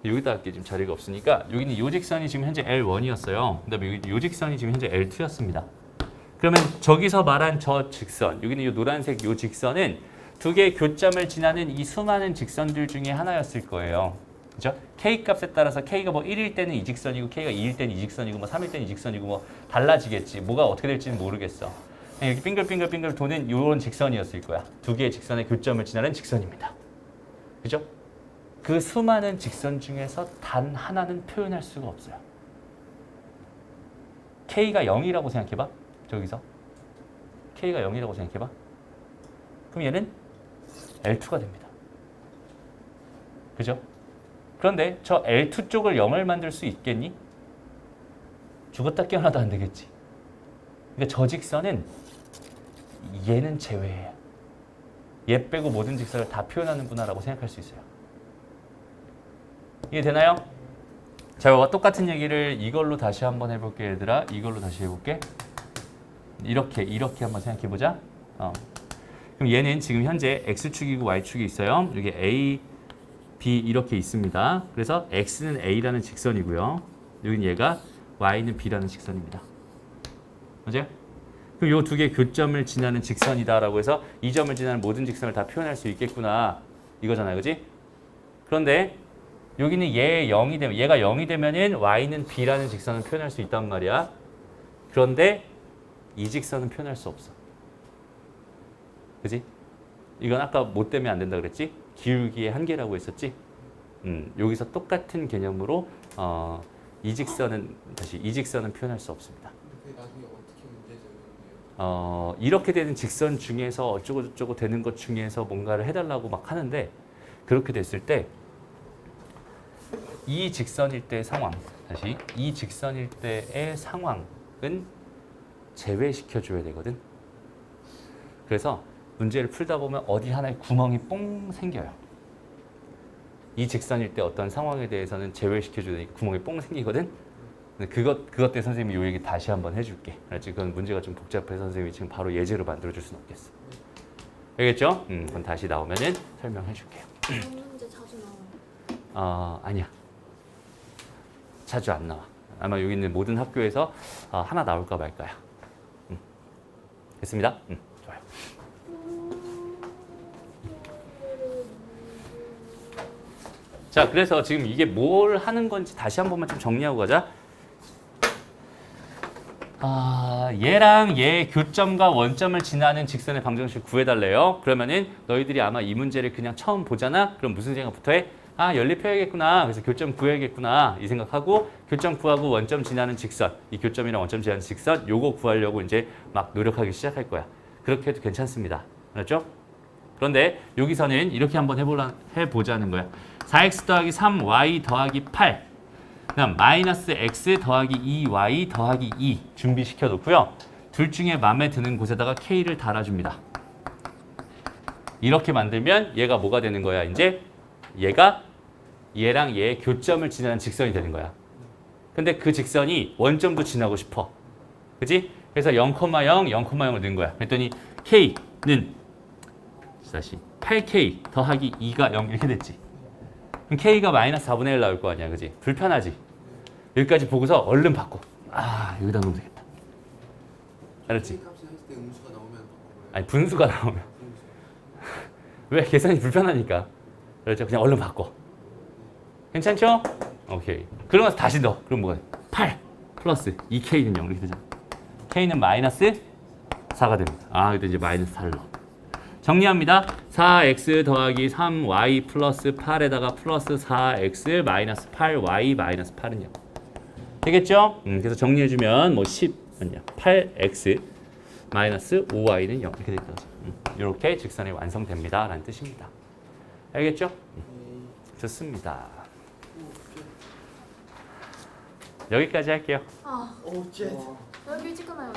S1: 여기다 할게. 지금 자리가 없으니까 여기는 요 직선이 지금 현재 L1이었어요. 그 다음에 요 직선이 지금 현재 L2였습니다. 그러면 저기서 말한 저 직선, 여기는 요 노란색 요 직선은 두 개의 교점을 지나는 이 수많은 직선들 중에 하나였을 거예요. 그죠? K 값에 따라서 K가 뭐 1일 때는 이 직선이고 K가 2일 때는 이 직선이고 뭐 3일 때는 이 직선이고 뭐 달라지겠지. 뭐가 어떻게 될지는 모르겠어. 이렇게 빙글빙글 도는 이런 직선이었을 거야. 두 개의 직선의 교점을 지나는 직선입니다. 그죠? 그 수많은 직선 중에서 단 하나는 표현할 수가 없어요. K가 0이라고 생각해봐. 저기서 K가 0이라고 생각해봐. 그럼 얘는 L2가 됩니다. 그죠? 그런데 저 L2 쪽을 0을 만들 수 있겠니? 죽었다 깨어나도 안 되겠지. 그러니까 저 직선은 얘는 제외해요. 얘 빼고 모든 직선을 다 표현하는구나라고 생각할 수 있어요. 이해되나요? 자, 똑같은 얘기를 이걸로 다시 한번 해볼게 얘들아. 이걸로 다시 해볼게. 이렇게 한번 생각해보자. 그럼 얘는 지금 현재 X축이고 Y축이 있어요. 여기 A, B 이렇게 있습니다. 그래서 X는 A라는 직선이고요. 여기는 얘가 Y는 B라는 직선입니다. 맞아요? 그럼 요 두 개 교점을 지나는 직선이다라고 해서 이 점을 지나는 모든 직선을 다 표현할 수 있겠구나 이거잖아요, 그지? 그런데 여기는 얘가 0이 되면은 y는 b라는 직선을 표현할 수 있단 말이야. 그런데 이 직선은 표현할 수 없어. 그지? 이건 아까 못 되면 안 된다 그랬지? 기울기의 한계라고 했었지? 여기서 똑같은 개념으로 이 직선은 표현할 수 없습니다.
S4: 근데 그게 나중에 어떻게 문제 제기돼요?
S1: 이렇게 되는 직선 중에서 어쩌고 되는 것 중에서 뭔가를 해달라고 막 하는데 그렇게 됐을 때 이 직선일 때의 상황, 이 직선일 때의 상황은 제외시켜줘야 되거든. 그래서 문제를 풀다 보면 어디 하나에 구멍이 뽕 생겨요. 이 직선일 때 어떤 상황에 대해서는 제외시켜줘야 구멍이 뽕 생기거든. 근데 그것 때 선생님이 요 얘기 다시 한번 해줄게. 알았지? 그건 문제가 좀 복잡해서 선생님이 지금 바로 예제로 만들어줄 수는 없겠어. 알겠죠? 그건 다시 나오면은 설명해줄게요.
S2: 이런 문제 자주 나와요.
S1: 아니야. 자주 안 나와. 아마 여기 있는 모든 학교에서 하나 나올까 말까야. 됐습니다. 좋아요. 자, 그래서 지금 이게 뭘 하는 건지 다시 한 번만 좀 정리하고 가자. 얘랑 얘 교점과 원점을 지나는 직선의 방정식을 구해달래요. 그러면은 너희들이 아마 이 문제를 그냥 처음 보잖아. 그럼 무슨 생각부터 해? 연립해야겠구나. 그래서 교점 구해야겠구나. 이 생각하고 교점 구하고 원점 지나는 직선, 이 교점이랑 원점 지나는 직선 요거 구하려고 이제 막 노력하기 시작할 거야. 그렇게 해도 괜찮습니다. 알았죠? 그런데 여기서는 이렇게 한번 해보자는 거야. 4x 더하기 3y 더하기 8 그다음 마이너스 x 더하기 2y 더하기 2 준비시켜 놓고요. 둘 중에 마음에 드는 곳에다가 k를 달아줍니다. 이렇게 만들면 얘가 뭐가 되는 거야? 이제 얘가 얘랑 얘의 교점을 지나는 직선이 되는 거야. 근데 그 직선이 원점도 지나고 싶어. 그지? 그래서 0,0, 0,0을 넣은 거야. 그랬더니 k는 다시 8k 더하기 2가 0 이렇게 됐지. 그럼 k가 마이너스 4분의 1 나올 거 아니야. 그지? 불편하지? 여기까지 보고서 얼른 바꿔. 여기다 넣으면 되겠다. 알았지?
S4: K 값이 했을 때 음수가 나오면 바꿔버려요.
S1: 아니 분수가 나오면.
S4: 음수.
S1: 왜? 계산이 불편하니까. 그렇죠? 그냥 얼른 바꿔. 괜찮죠? 오케이. 그러면서 다시 넣어. 그럼 뭐가 돼? 8 플러스 2k는 0 이렇게 되잖아. k는 마이너스 4가 됩니다. 그때 이제 마이너스 4를 넣어. 정리합니다. 4x 더하기 3y 플러스 8에다가 플러스 4x 마이너스 8y 마이너스 8은 0. 되겠죠? 그래서 정리해주면 뭐 10, 아니야. 8x 마이너스 5y는 0 이렇게 되는 거죠. 이렇게 직선이 완성됩니다. 라는 뜻입니다. 알겠죠? 좋습니다. 여기까지 할게요.
S2: 아,
S4: 오, 쉣.
S2: 왜 이렇게 일찍 끝나요?